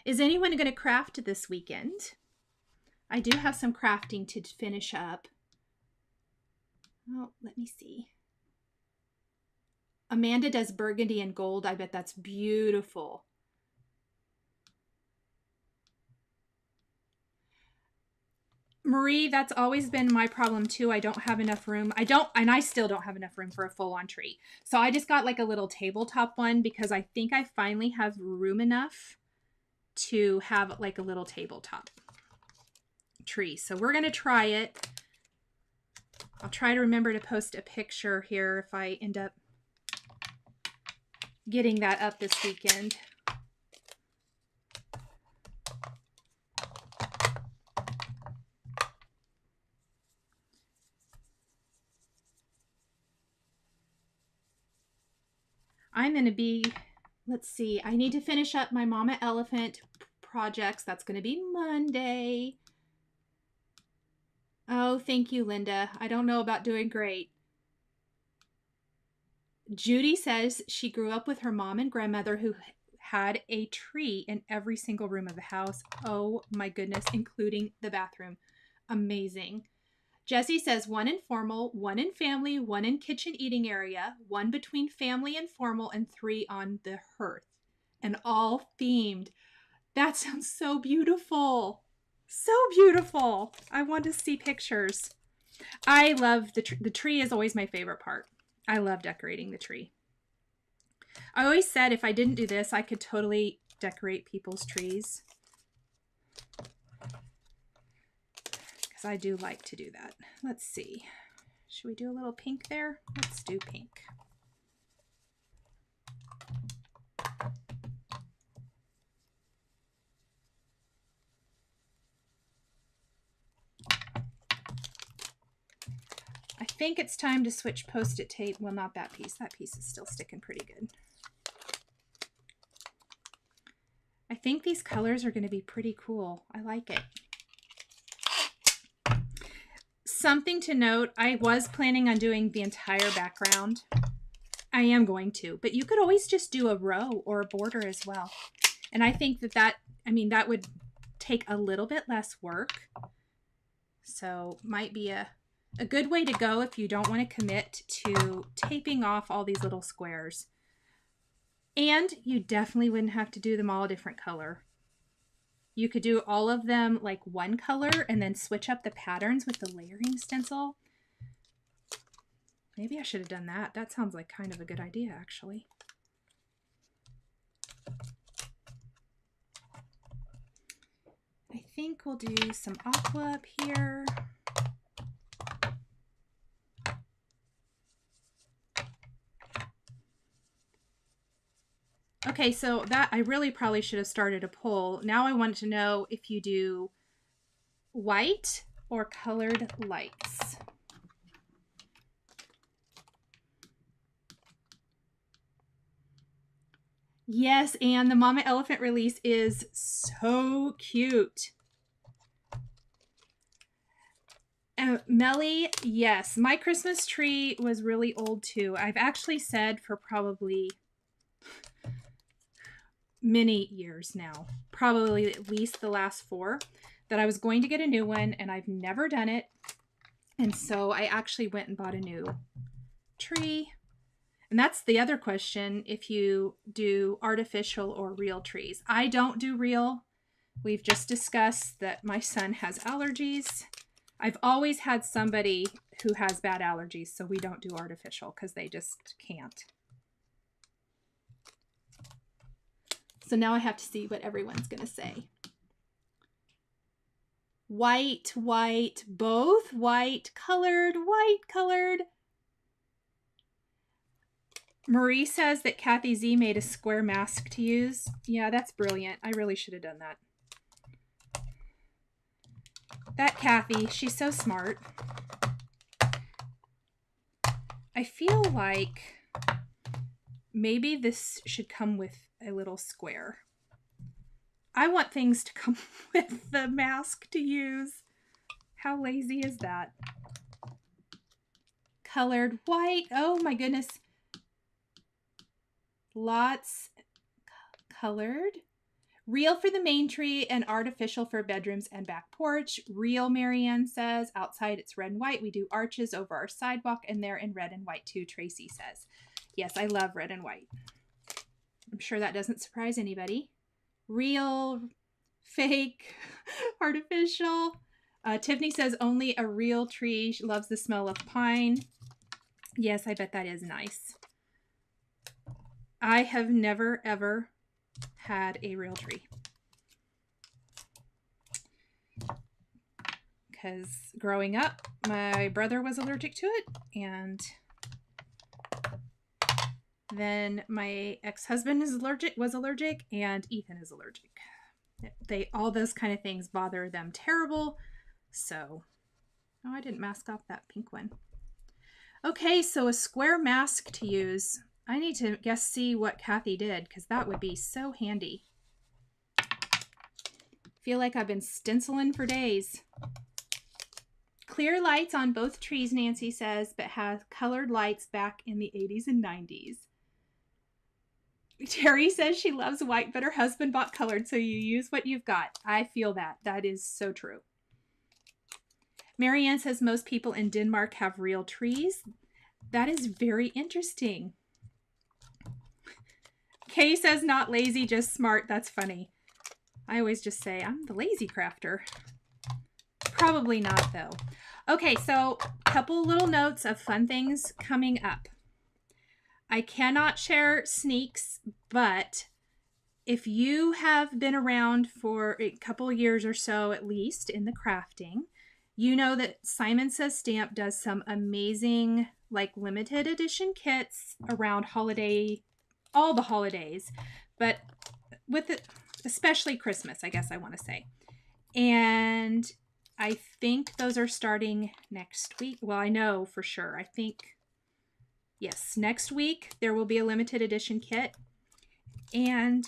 Speaker 1: Is anyone going to craft this weekend? I do have some crafting to finish up. Oh, let me see. Amanda does burgundy and gold. I bet that's beautiful. Marie, that's always been my problem too. I don't have enough room. I still don't have enough room for a full-on tree. So I just got like a little tabletop one because I think I finally have room enough to have like a little tabletop tree. So we're going to try it. I'll try to remember to post a picture here if I end up getting that up this weekend. I'm going to be, let's see, I need to finish up my Mama Elephant projects. That's going to be Monday. Oh, thank you, Linda. I don't know about doing great. Judy says she grew up with her mom and grandmother who had a tree in every single room of the house. Oh my goodness, including the bathroom. Amazing. Jessie says 1 in formal, 1 in family, 1 in kitchen eating area, 1 between family and formal, and 3 on the hearth. And all themed. That sounds so beautiful. So beautiful. I want to see pictures. I love the tree. The tree is always my favorite part. I love decorating the tree. I always said if I didn't do this, I could totally decorate people's trees. Because I do like to do that. Let's see. Should we do a little pink there? Let's do pink. I think it's time to switch Post-it tape. Well, not that piece. That piece is still sticking pretty good. I think these colors are going to be pretty cool. I like it. Something to note, I was planning on doing the entire background. I am going to, but you could always just do a row or a border as well. And I think that that would take a little bit less work. So might be a A good way to go if you don't want to commit to taping off all these little squares. And you definitely wouldn't have to do them all a different color. You could do all of them like one color and then switch up the patterns with the layering stencil. Maybe I should have done that. That sounds like kind of a good idea, actually. I think we'll do some aqua up here. Okay, so that I really probably should have started a poll. Now I want to know if you do white or colored lights. Yes, and the Mama Elephant release is so cute. Melly, yes, my Christmas tree was really old too. I've actually said for probably many years now, probably at least the last 4, that I was going to get a new one, and I've never done it. And so I actually went and bought a new tree. And that's the other question, if you do artificial or real trees. I don't do real. We've just discussed that my son has allergies. I've always had somebody who has bad allergies, so we don't do artificial because they just can't. So now I have to see what everyone's going to say. White, white, both white, colored, white, colored. Marie says that Kathy Z made a square mask to use. Yeah, that's brilliant. I really should have done that. That Kathy, she's so smart. I feel like maybe this should come with a little square. I want things to come with the mask to use. How lazy is that? Colored white. Oh my goodness. Lots colored. Real for the main tree and artificial for bedrooms and back porch. Real, Marianne says. Outside it's red and white. We do arches over our sidewalk and they're in red and white too, Tracy says. Yes, I love red and white. I'm sure that doesn't surprise anybody. Real, fake, artificial. Tiffany says only a real tree. She loves the smell of pine. Yes, I bet that is nice. I have never, ever had a real tree. Because growing up, my brother was allergic to it, and then my ex-husband was allergic, and Ethan is allergic. All those kind of things bother them terrible. So, oh, I didn't mask off that pink one. Okay, so a square mask to use. I need to see what Kathy did, because that would be so handy. Feel like I've been stenciling for days. Clear lights on both trees, Nancy says, but has colored lights back in the 80s and 90s. Terry says she loves white, but her husband bought colored, so you use what you've got. I feel that. That is so true. Marianne says most people in Denmark have real trees. That is very interesting. Kay says not lazy, just smart. That's funny. I always just say I'm the lazy crafter. Probably not though. Okay, so a couple little notes of fun things coming up. I cannot share sneaks, but if you have been around for a couple years or so, at least in the crafting, you know that Simon Says Stamp does some amazing like limited edition kits around holiday, all the holidays, but with it, especially Christmas, I guess I want to say. And I think those are starting next week. Well, I know for sure. I think, yes, next week there will be a limited edition kit. And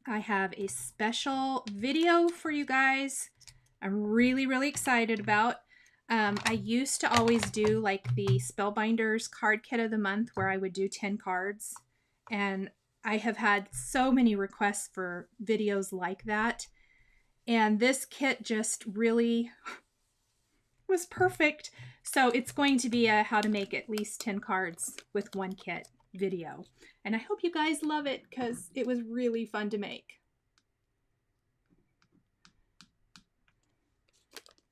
Speaker 1: I have a special video for you guys I'm really, really excited about. I used to always do like the Spellbinders card kit of the month where I would do 10 cards. And I have had so many requests for videos like that. And this kit just really was perfect. So it's going to be a how to make at least 10 cards with one kit video. And I hope you guys love it because it was really fun to make.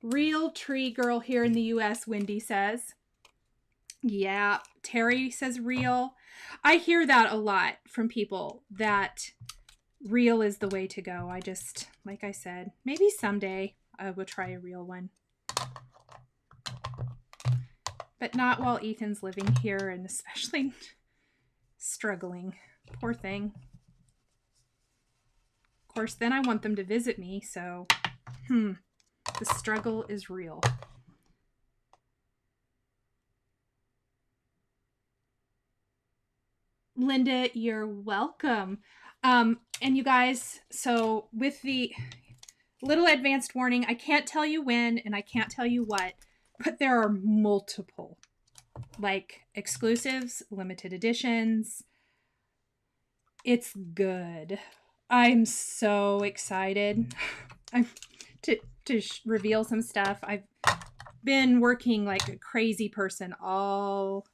Speaker 1: Real tree girl here in the US, Wendy says. Yeah, Terry says real. I hear that a lot from people that real is the way to go. I just, like I said, maybe someday I will try a real one. But not while Ethan's living here and especially struggling. Poor thing. Of course, then I want them to visit me, so the struggle is real. Linda, you're welcome. And you guys, so with the little advanced warning, I can't tell you when and I can't tell you what, but there are multiple like exclusives, limited editions. It's good. I'm so excited to reveal some stuff. I've been working like a crazy person for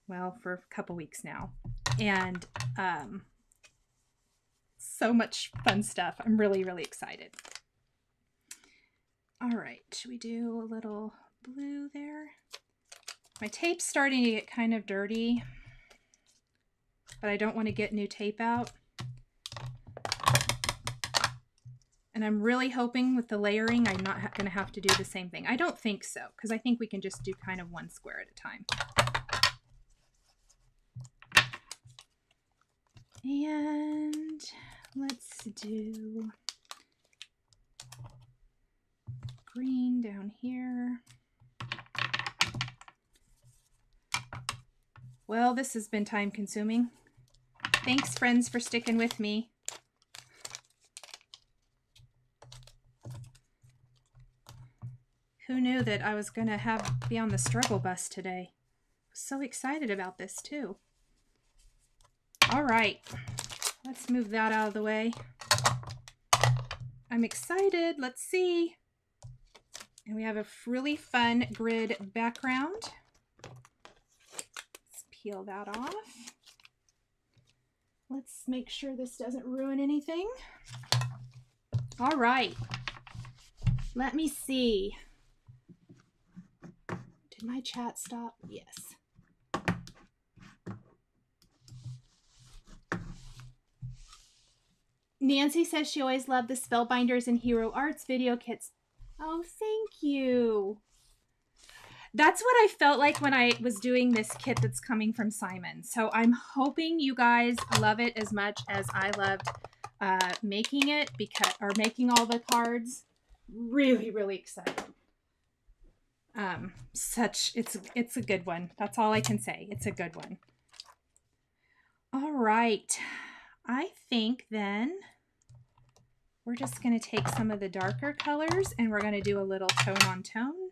Speaker 1: a couple weeks now. And so much fun stuff. I'm really, really excited. All right, should we do a little blue there? My tape's starting to get kind of dirty, but I don't want to get new tape out. And I'm really hoping with the layering, I'm not going to have to do the same thing. I don't think so, because I think we can just do kind of one square at a time. And let's do green down here. Well, this has been time consuming. Thanks, friends, for sticking with me. Who knew that I was going to be on the struggle bus today? I was so excited about this too. All right, let's move that out of the way. I'm excited. Let's see. And we have a really fun grid background. Let's peel that off. Let's make sure this doesn't ruin anything. All right. Let me see. Did my chat stop? Yes. Nancy says she always loved the Spellbinders and Hero Arts video kits. Oh, thank you. That's what I felt like when I was doing this kit that's coming from Simon. So I'm hoping you guys love it as much as I loved making it, or making all the cards. Really, really excited. It's a good one. That's all I can say. It's a good one. All right. I think then we're just going to take some of the darker colors and we're going to do a little tone on tone.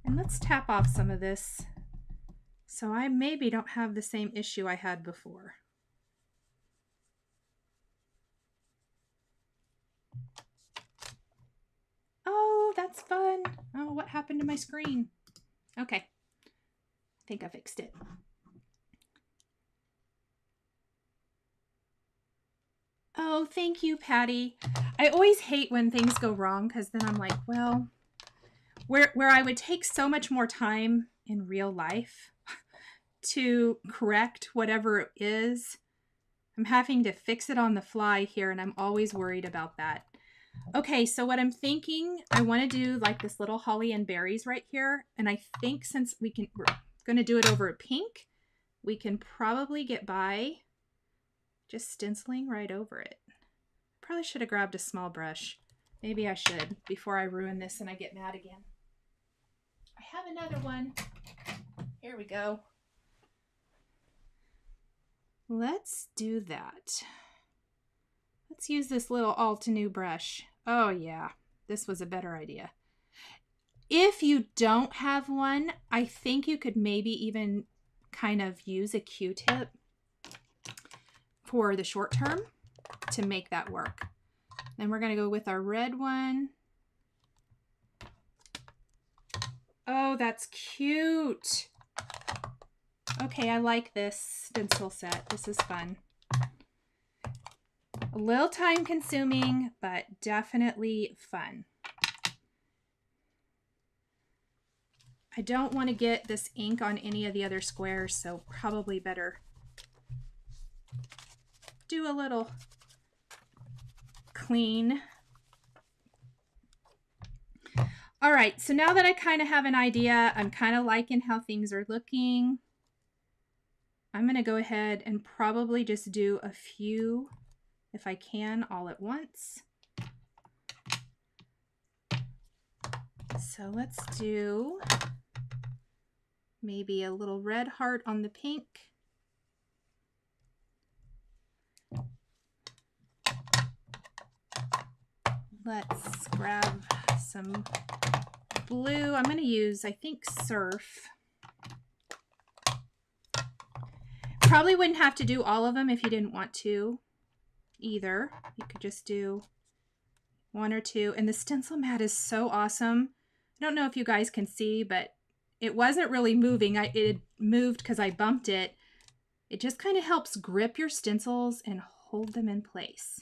Speaker 1: And let's tap off some of this so I maybe don't have the same issue I had before. Oh, that's fun. Oh, what happened to my screen? Okay. I think I fixed it. Oh, thank you, Patty. I always hate when things go wrong because then I'm like, well, where I would take so much more time in real life to correct whatever it is, I'm having to fix it on the fly here, and I'm always worried about that. Okay, so what I'm thinking, I want to do like this little holly and berries right here, and I think since we're going to do it over a pink, we can probably get by just stenciling right over it. Probably should have grabbed a small brush. Maybe I should before I ruin this and I get mad again. I have another one. Here we go. Let's do that. Let's use this little Altenew brush. Oh yeah, this was a better idea. If you don't have one, I think you could maybe even kind of use a Q-tip for the short term to make that work. Then we're going to go with our red one Oh, that's cute. Okay, I like this stencil set. This is fun. A little time consuming, but definitely fun. I don't want to get this ink on any of the other squares, so probably better do a little clean. All right, so now that I kind of have an idea, I'm kind of liking how things are looking. I'm going to go ahead and probably just do a few, if I can, all at once. So let's do maybe a little red heart on the pink. Let's grab some blue. I'm going to use, I think, Surf. Probably wouldn't have to do all of them if you didn't want to either. You could just do one or two. And the stencil mat is so awesome. I don't know if you guys can see, but it wasn't really moving. It moved because I bumped it. It just kind of helps grip your stencils and hold them in place.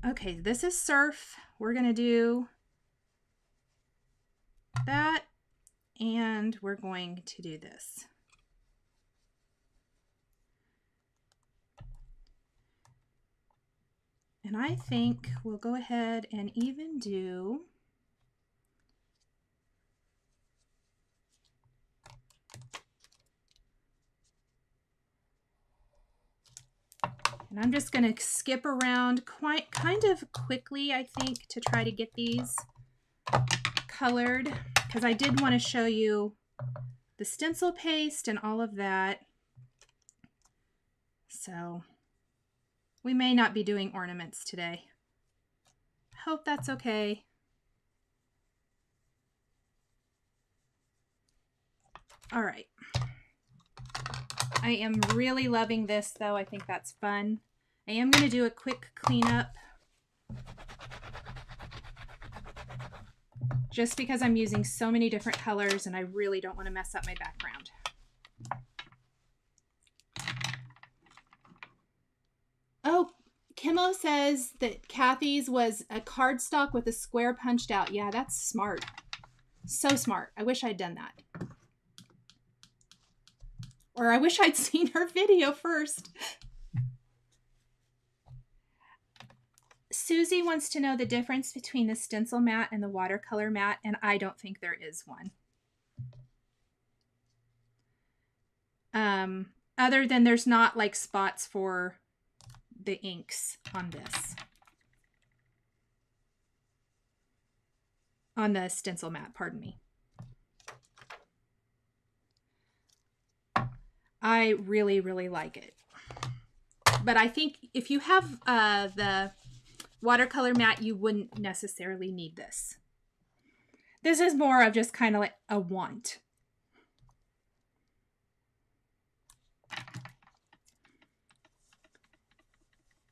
Speaker 1: Okay, this is Surf. We're going to do that, and we're going to do this. And I think we'll go ahead and even do and I'm just going to skip around kind of quickly, I think, to try to get these colored, because I did want to show you the stencil paste and all of that. So we may not be doing ornaments today. Hope that's okay. All right. I am really loving this, though. I think that's fun. I am going to do a quick cleanup just because I'm using so many different colors and I really don't want to mess up my background. Oh, Kimmo says that Kathy's was a cardstock with a square punched out. Yeah, that's smart. So smart. I wish I'd done that. Or I wish I'd seen her video first. Susie wants to know the difference between the stencil mat and the watercolor mat, and I don't think there is one. Other than there's not like spots for the inks on this. On the stencil mat, pardon me. I really, really like it. But I think if you have the watercolor mat, you wouldn't necessarily need this. This is more of just kind of like a want.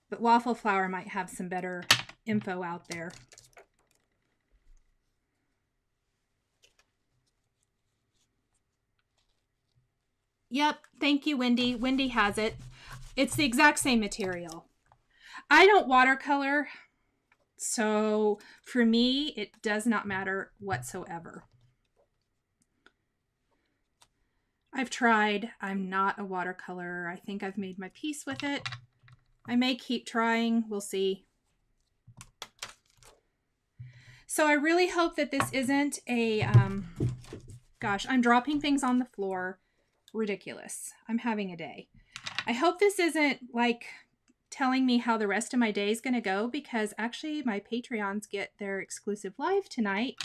Speaker 1: But Waffle Flower might have some better info out there. Yep, thank you, Wendy. Wendy has it. It's the exact same material. I don't watercolor, so for me, it does not matter whatsoever. I've tried. I'm not a watercolorer. I think I've made my peace with it. I may keep trying. We'll see. So I really hope that this isn't a, gosh, I'm dropping things on the floor. Ridiculous. I'm having a day. I hope this isn't like telling me how the rest of my day is going to go, because actually my Patreons get their exclusive live tonight.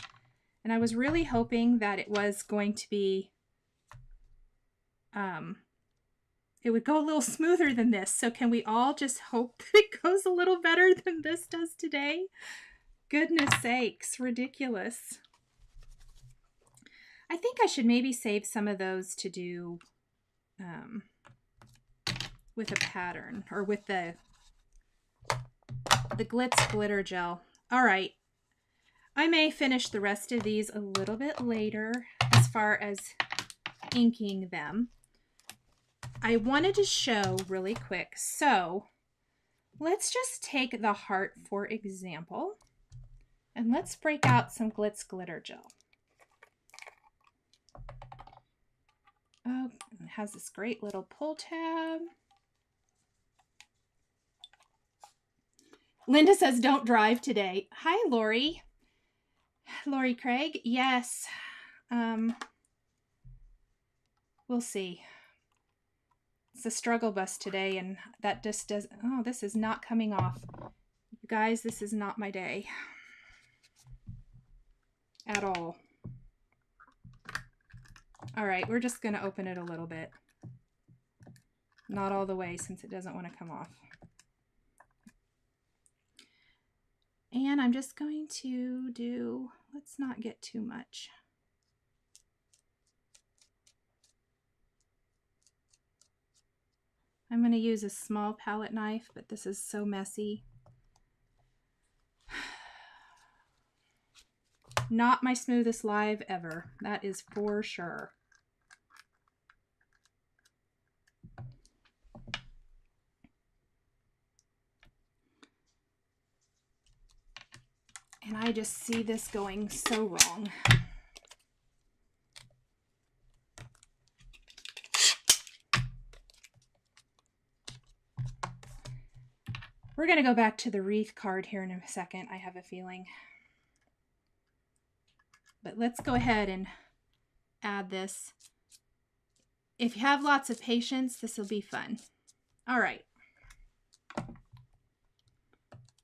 Speaker 1: And I was really hoping that it was going to be, it would go a little smoother than this. So can we all just hope that it goes a little better than this does today? Goodness sakes, ridiculous. I think I should maybe save some of those to do with a pattern, or with the Glitz Glitter Gel. All right. I may finish the rest of these a little bit later as far as inking them. I wanted to show really quick. So let's just take the heart, for example, and let's break out some Glitz Glitter Gel. Oh, it has this great little pull tab. Linda says, don't drive today. Hi, Lori. Lori Craig. Yes. We'll see. It's a struggle bus today, and that just does. Oh, this is not coming off. You guys, this is not my day at all. All right, we're just going to open it a little bit. Not all the way, since it doesn't want to come off. And I'm just going to do, let's not get too much. I'm going to use a small palette knife, but this is so messy. Not my smoothest live ever. That is for sure. And I just see this going so wrong. We're going to go back to the wreath card here in a second, I have a feeling. But let's go ahead and add this. If you have lots of patience, this will be fun. All right.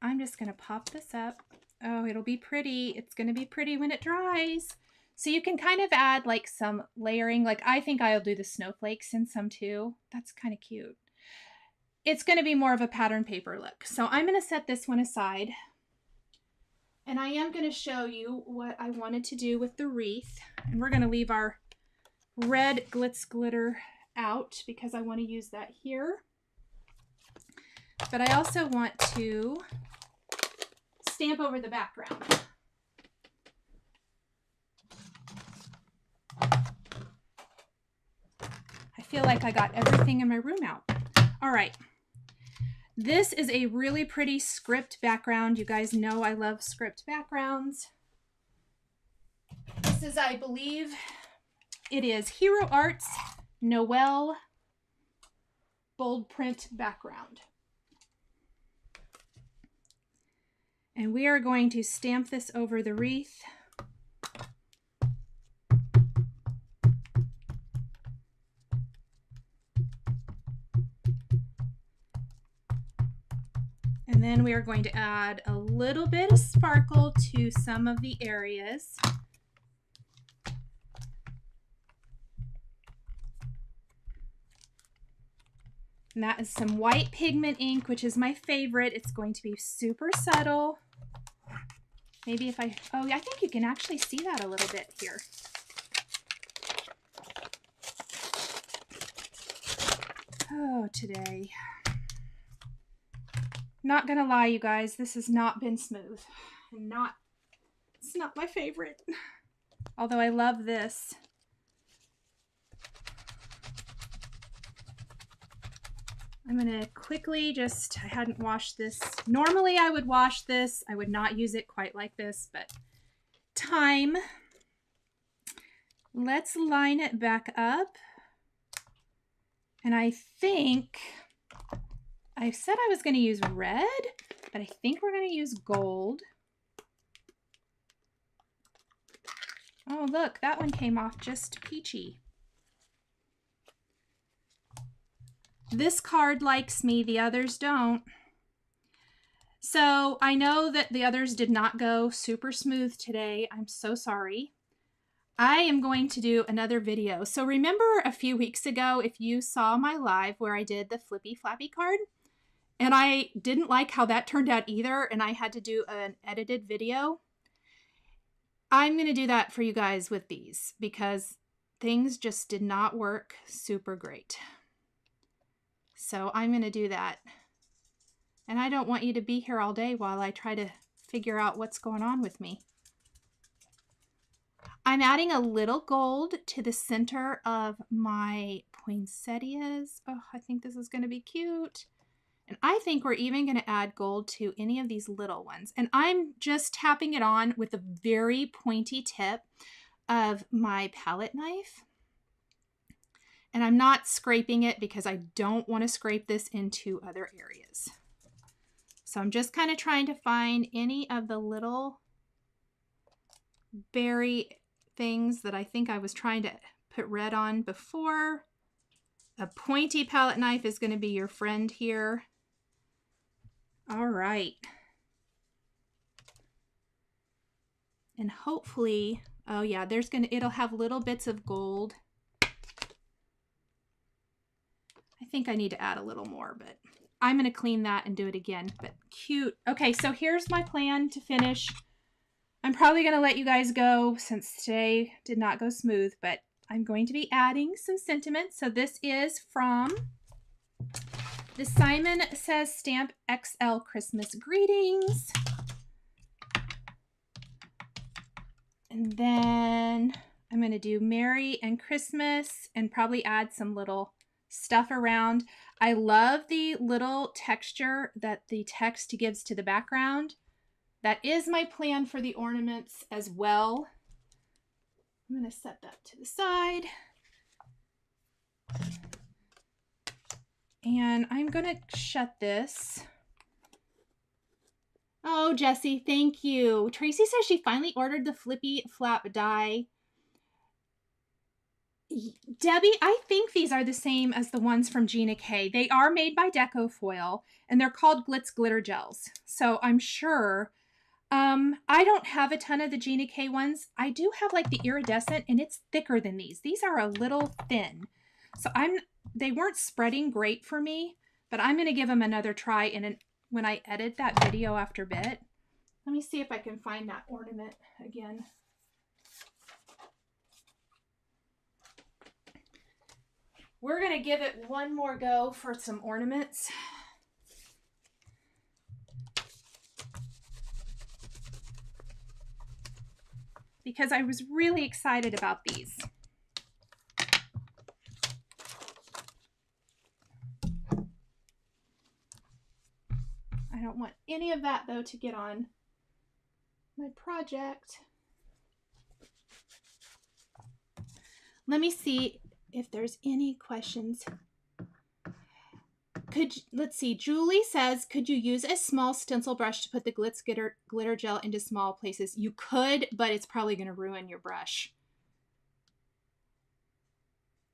Speaker 1: I'm just going to pop this up. Oh, it'll be pretty. It's going to be pretty when it dries. So you can kind of add like some layering. Like I think I'll do the snowflakes in some too. That's kind of cute. It's going to be more of a pattern paper look. So I'm going to set this one aside. And I am going to show you what I wanted to do with the wreath. And we're going to leave our red glitz glitter out because I want to use that here. But I also want to stamp over the background. I feel like I got everything in my room out. All right. This is a really pretty script background. You guys know I love script backgrounds. This is, I believe, it is Hero Arts Noel bold print background. And we are going to stamp this over the wreath. And then we are going to add a little bit of sparkle to some of the areas. And that is some white pigment ink, which is my favorite. It's going to be super subtle. Maybe if I, oh, I think you can actually see that a little bit here. Oh, today. Not gonna lie, you guys, this has not been smooth. It's not my favorite. Although I love this. I'm gonna quickly just, I hadn't washed this. Normally I would wash this. I would not use it quite like this, but time. Let's line it back up. And I think, I said I was gonna use red, but I think we're gonna use gold. Oh, look, that one came off just peachy. This card likes me, the others don't. So I know that the others did not go super smooth today. I'm so sorry. I am going to do another video. So remember a few weeks ago, if you saw my live where I did the Flippy Flappy card, and I didn't like how that turned out either, and I had to do an edited video. I'm going to do that for you guys with these because things just did not work super great. So I'm going to do that. And I don't want you to be here all day while I try to figure out what's going on with me. I'm adding a little gold to the center of my poinsettias. Oh, I think this is going to be cute. And I think we're even going to add gold to any of these little ones. And I'm just tapping it on with a very pointy tip of my palette knife. And I'm not scraping it because I don't want to scrape this into other areas. So I'm just kind of trying to find any of the little berry things that I think I was trying to put red on before. A pointy palette knife is going to be your friend here. All right. And hopefully, oh yeah, it'll have little bits of gold. I think I need to add a little more, but I'm going to clean that and do it again. But cute. Okay, so here's my plan to finish. I'm probably going to let you guys go since today did not go smooth, but I'm going to be adding some sentiments. So this is from the Simon Says Stamp XL Christmas Greetings. And then I'm going to do Merry and Christmas and probably add some little stuff around. I love the little texture that the text gives to the background. That is my plan for the ornaments as well. I'm going to set that to the side. And I'm going to shut this. Oh, Jessie, thank you. Tracy says she finally ordered the flippy flap die. Debbie, I think these are the same as the ones from Gina K. They are made by Deco Foil, and they're called Glitz Glitter Gels. So I'm sure. I don't have a ton of the Gina K ones. I do have like the iridescent, and it's thicker than these. These are a little thin. So they weren't spreading great for me, but I'm going to give them another try when I edit that video after bit. Let me see if I can find that ornament again. We're going to give it one more go for some ornaments. Because I was really excited about these. I don't want any of that though to get on my project. Let me see if there's any questions. Let's see, Julie says, could you use a small stencil brush to put the Glitz glitter gel into small places? You could, but it's probably going to ruin your brush.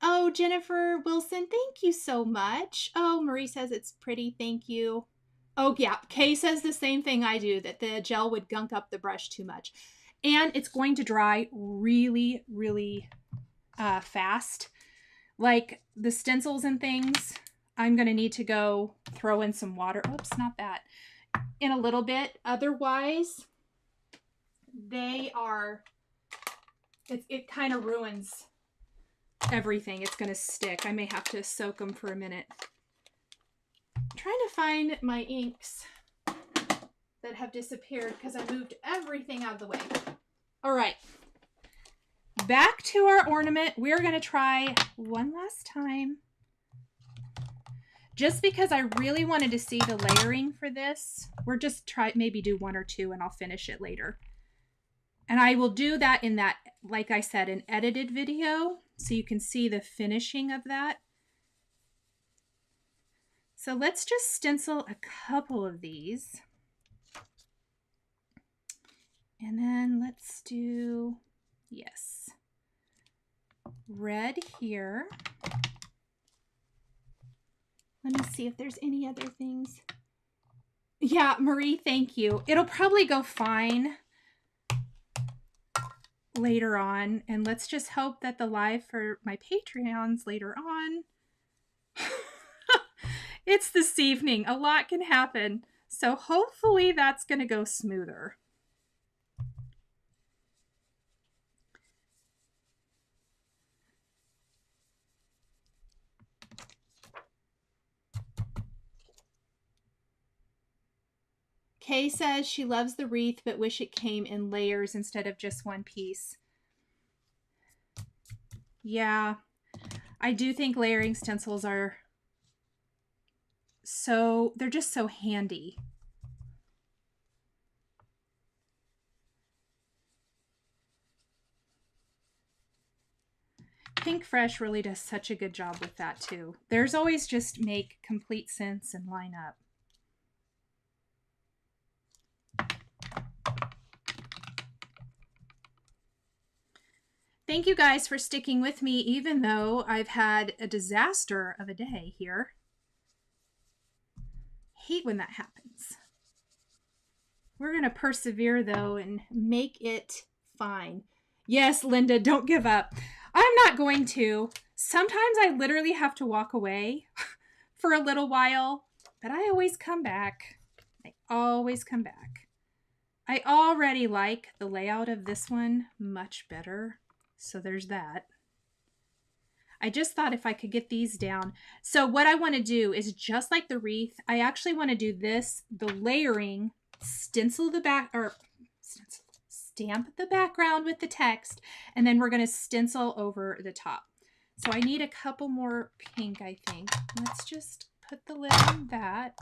Speaker 1: Oh, Jennifer Wilson, thank you so much. Oh, Marie says it's pretty, thank you. Oh, yeah, Kay says the same thing I do, that the gel would gunk up the brush too much. And it's going to dry really, really fast. Like the stencils and things, I'm going to need to go throw in some water. Oops, not that. In a little bit. Otherwise, it kind of ruins everything. It's going to stick. I may have to soak them for a minute. I'm trying to find my inks that have disappeared because I moved everything out of the way. All right. Back to our ornament. We're going to try one last time. Just because I really wanted to see the layering for this, we're just maybe do one or two and I'll finish it later. And I will do that in that, like I said, an edited video so you can see the finishing of that. So let's just stencil a couple of these. And then let's do, yes, red here. Let me see if there's any other things. Yeah, Marie, thank you. It'll probably go fine later on. And let's just hope that the live for my Patreons later on. It's this evening. A lot can happen. So hopefully that's going to go smoother. Kay says she loves the wreath, but wish it came in layers instead of just one piece. Yeah, I do think layering stencils are so, they're just so handy. Pink Fresh really does such a good job with that too. Theirs always just make complete sense and line up. Thank you guys for sticking with me, even though I've had a disaster of a day here. Hate when that happens. We're going to persevere though and make it fine. Yes, Linda, don't give up. I'm not going to. Sometimes I literally have to walk away for a little while, but I always come back. I always come back. I already like the layout of this one much better. So there's that. I just thought if I could get these down. So what I want to do is just like the wreath, I actually want to do this, the layering, stencil the back, or stamp the background with the text, and then we're going to stencil over the top. So I need a couple more pink, I think. Let's just put the lid on that.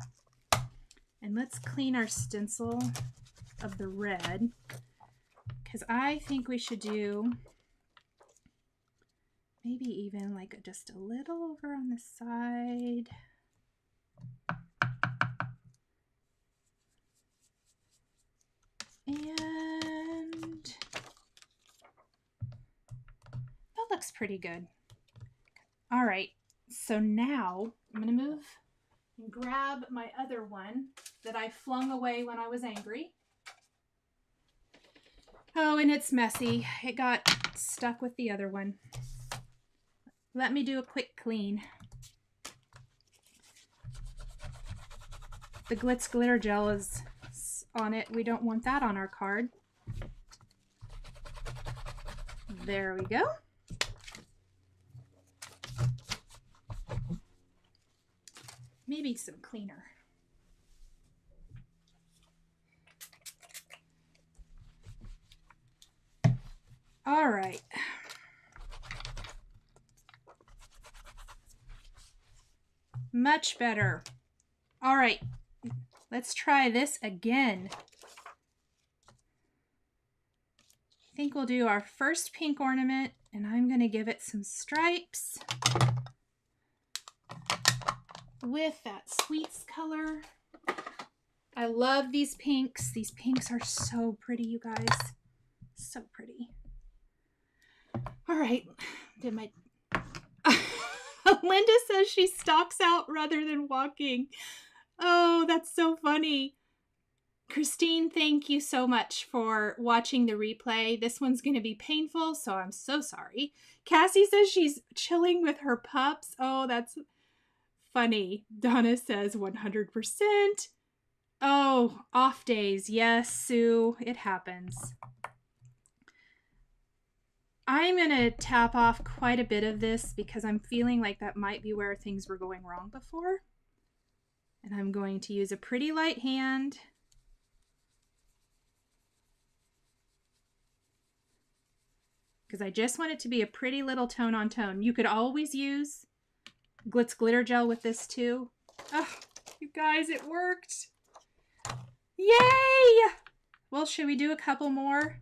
Speaker 1: And let's clean our stencil of the red, because I think we should do maybe even like just a little over on the side. And that looks pretty good. All right, so now I'm gonna move and grab my other one that I flung away when I was angry. Oh, and it's messy. It got stuck with the other one. Let me do a quick clean. The Glitz Glitter Gel is on it. We don't want that on our card. There we go. Maybe some cleaner. All right. Much better. All right. Let's try this again. I think we'll do our first pink ornament, and I'm going to give it some stripes with that sweets color. I love these pinks. These pinks are so pretty, you guys. So pretty. All right. Did my Linda says she stalks out rather than walking. Oh, that's so funny. Christine, thank you so much for watching the replay. This one's going to be painful, so I'm so sorry. Cassie says she's chilling with her pups. Oh, that's funny. Donna says 100%. Oh, off days. Yes, Sue, it happens. I'm going to tap off quite a bit of this because I'm feeling like that might be where things were going wrong before. And I'm going to use a pretty light hand. Because I just want it to be a pretty little tone on tone. You could always use Glitz Glitter Gel with this too. Oh, you guys, it worked. Yay! Well, should we do a couple more?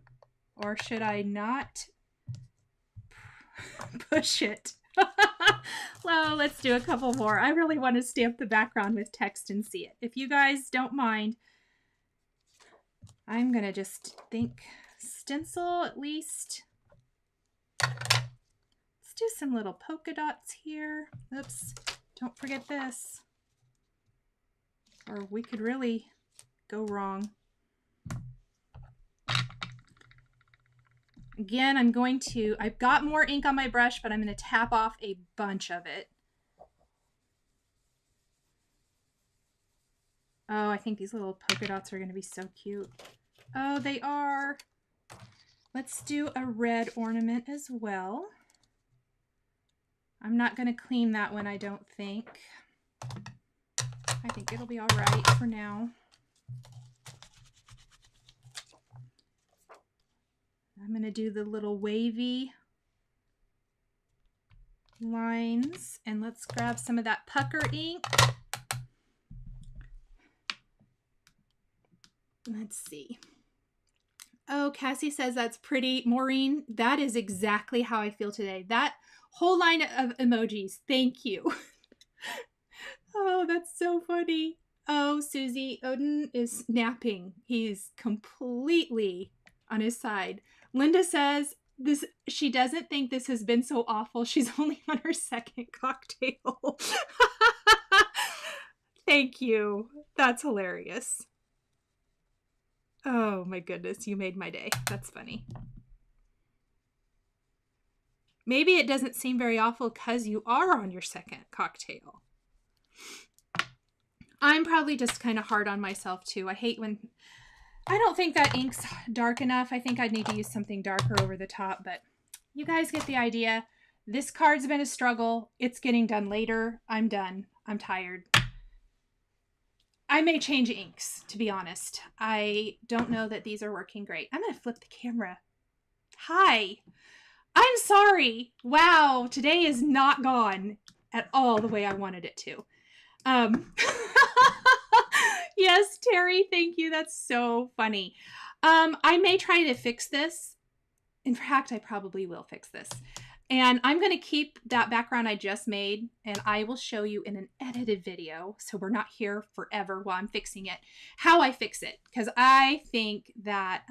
Speaker 1: Or should I not push it? Well, let's do a couple more. I really want to stamp the background with text and see it. If you guys don't mind, I'm going to just think stencil at least. Let's do some little polka dots here. Oops, don't forget this. Or we could really go wrong. Again, I've got more ink on my brush, but I'm going to tap off a bunch of it. Oh, I think these little polka dots are going to be so cute. Oh, they are. Let's do a red ornament as well. I'm not going to clean that one, I don't think. I think it'll be all right for now. I'm going to do the little wavy lines, and let's grab some of that pucker ink. Let's see. Oh, Cassie says that's pretty. Maureen, that is exactly how I feel today. That whole line of emojis. Thank you. Oh, that's so funny. Oh, Susie, Odin is napping. He's completely on his side. Linda says she doesn't think this has been so awful. She's only on her second cocktail. Thank you. That's hilarious. Oh my goodness, you made my day. That's funny. Maybe it doesn't seem very awful because you are on your second cocktail. I'm probably just kind of hard on myself too. I hate when... I don't think that ink's dark enough. I think I'd need to use something darker over the top, but you guys get the idea. This card's been a struggle. It's getting done later. I'm done. I'm tired. I may change inks, to be honest. I don't know that these are working great. I'm going to flip the camera. Hi. I'm sorry. Wow. Today is not gone at all the way I wanted it to. Yes, Terry, thank you. That's so funny. I may try to fix this. In fact, I probably will fix this. And I'm going to keep that background I just made, and I will show you in an edited video, so we're not here forever while I'm fixing it, how I fix it, because I think that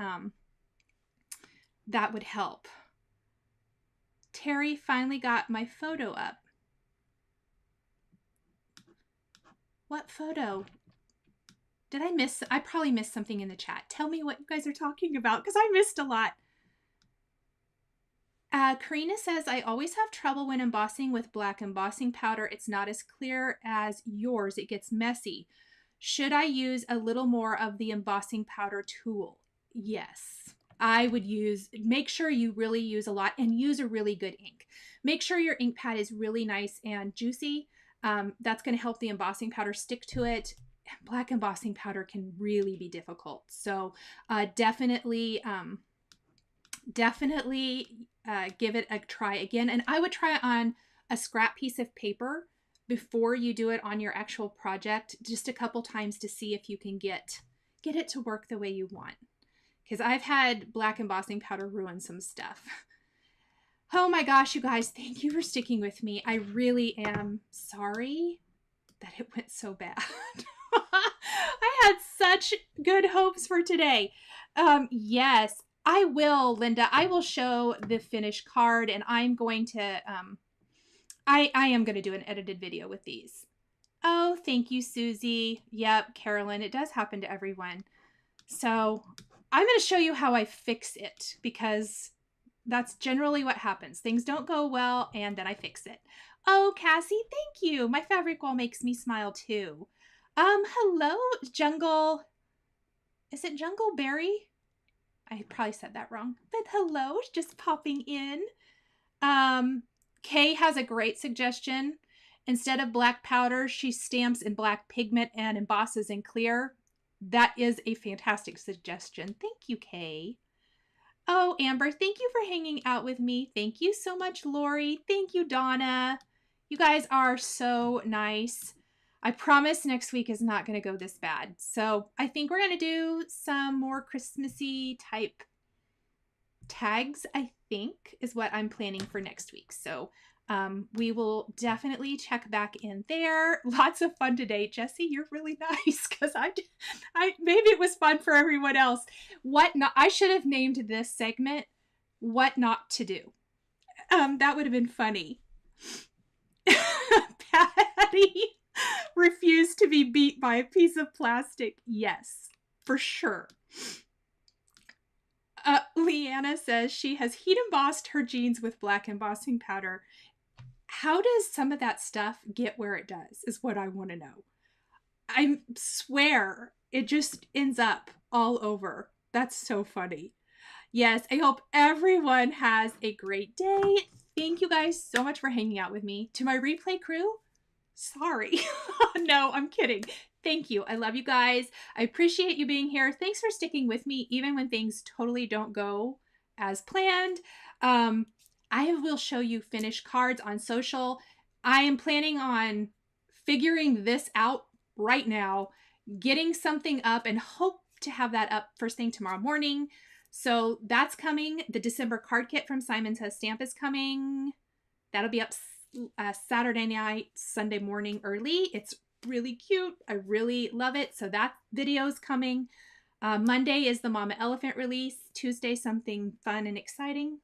Speaker 1: that would help. Terry finally got my photo up. What photo? Did I miss? I probably missed something in the chat. Tell me what you guys are talking about, because I missed a lot. Karina says, I always have trouble when embossing with black embossing powder. It's not as clear as yours. It gets messy. Should I use a little more of the embossing powder tool? Yes. I would make sure you really use a lot and use a really good ink. Make sure your ink pad is really nice and juicy. That's going to help the embossing powder stick to it. Black embossing powder can really be difficult. So definitely give it a try again. And I would try it on a scrap piece of paper before you do it on your actual project, just a couple times to see if you can get it to work the way you want. Because I've had black embossing powder ruin some stuff. Oh my gosh, you guys, thank you for sticking with me. I really am sorry that it went so bad. I had such good hopes for today. Yes, I will, Linda. I will show the finished card, and I'm going to, I am going to do an edited video with these. Oh, thank you, Susie. Yep, Carolyn, it does happen to everyone. So I'm going to show you how I fix it, because that's generally what happens. Things don't go well, and then I fix it. Oh, Cassie, thank you. My fabric wall makes me smile too. Hello, Jungle. Is it Jungle Berry? I probably said that wrong, but hello, just popping in. Kay has a great suggestion. Instead of black powder, she stamps in black pigment and embosses in clear. That is a fantastic suggestion. Thank you, Kay. Oh, Amber, thank you for hanging out with me. Thank you so much, Lori. Thank you, Donna. You guys are so nice. I promise next week is not going to go this bad. So I think we're going to do some more Christmassy type tags, I think, is what I'm planning for next week. So we will definitely check back in there. Lots of fun today. Jessie, you're really nice, because I maybe it was fun for everyone else. What not? I should have named this segment "What Not to Do." That would have been funny. Patty refused to be beat by a piece of plastic. Yes, for sure. Leanna says she has heat embossed her jeans with black embossing powder. How does some of that stuff get where it does is what I want to know. I swear it just ends up all over. That's so funny. Yes, I hope everyone has a great day. Thank you guys so much for hanging out with me. To my replay crew, sorry. No, I'm kidding. Thank you. I love you guys. I appreciate you being here. Thanks for sticking with me, even when things totally don't go as planned. I will show you finished cards on social. I am planning on figuring this out right now, getting something up, and hope to have that up first thing tomorrow morning. So that's coming. The December card kit from Simon Says Stamp is coming. That'll be up Saturday night, Sunday morning early. It's really cute. I really love it. So that video is coming. Monday is the Mama Elephant release. Tuesday, something fun and exciting.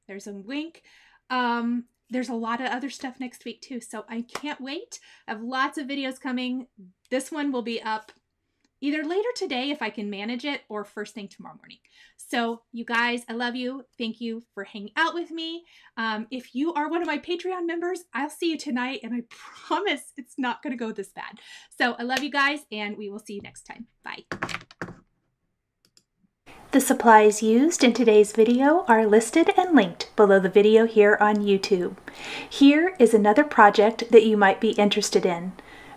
Speaker 1: There's a wink. There's a lot of other stuff next week too, so I can't wait. I have lots of videos coming. This one will be up either later today if I can manage it, or first thing tomorrow morning. So you guys, I love you. Thank you for hanging out with me. If you are one of my Patreon members, I'll see you tonight, and I promise it's not going to go this bad. So I love you guys, and we will see you next time. Bye. The supplies used in today's video are listed and linked below the video here on YouTube. Here is another project that you might be interested in.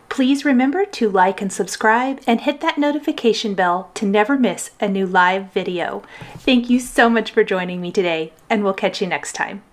Speaker 1: Please remember to like and subscribe and hit that notification bell to never miss a new live video. Thank you so much for joining me today, and we'll catch you next time.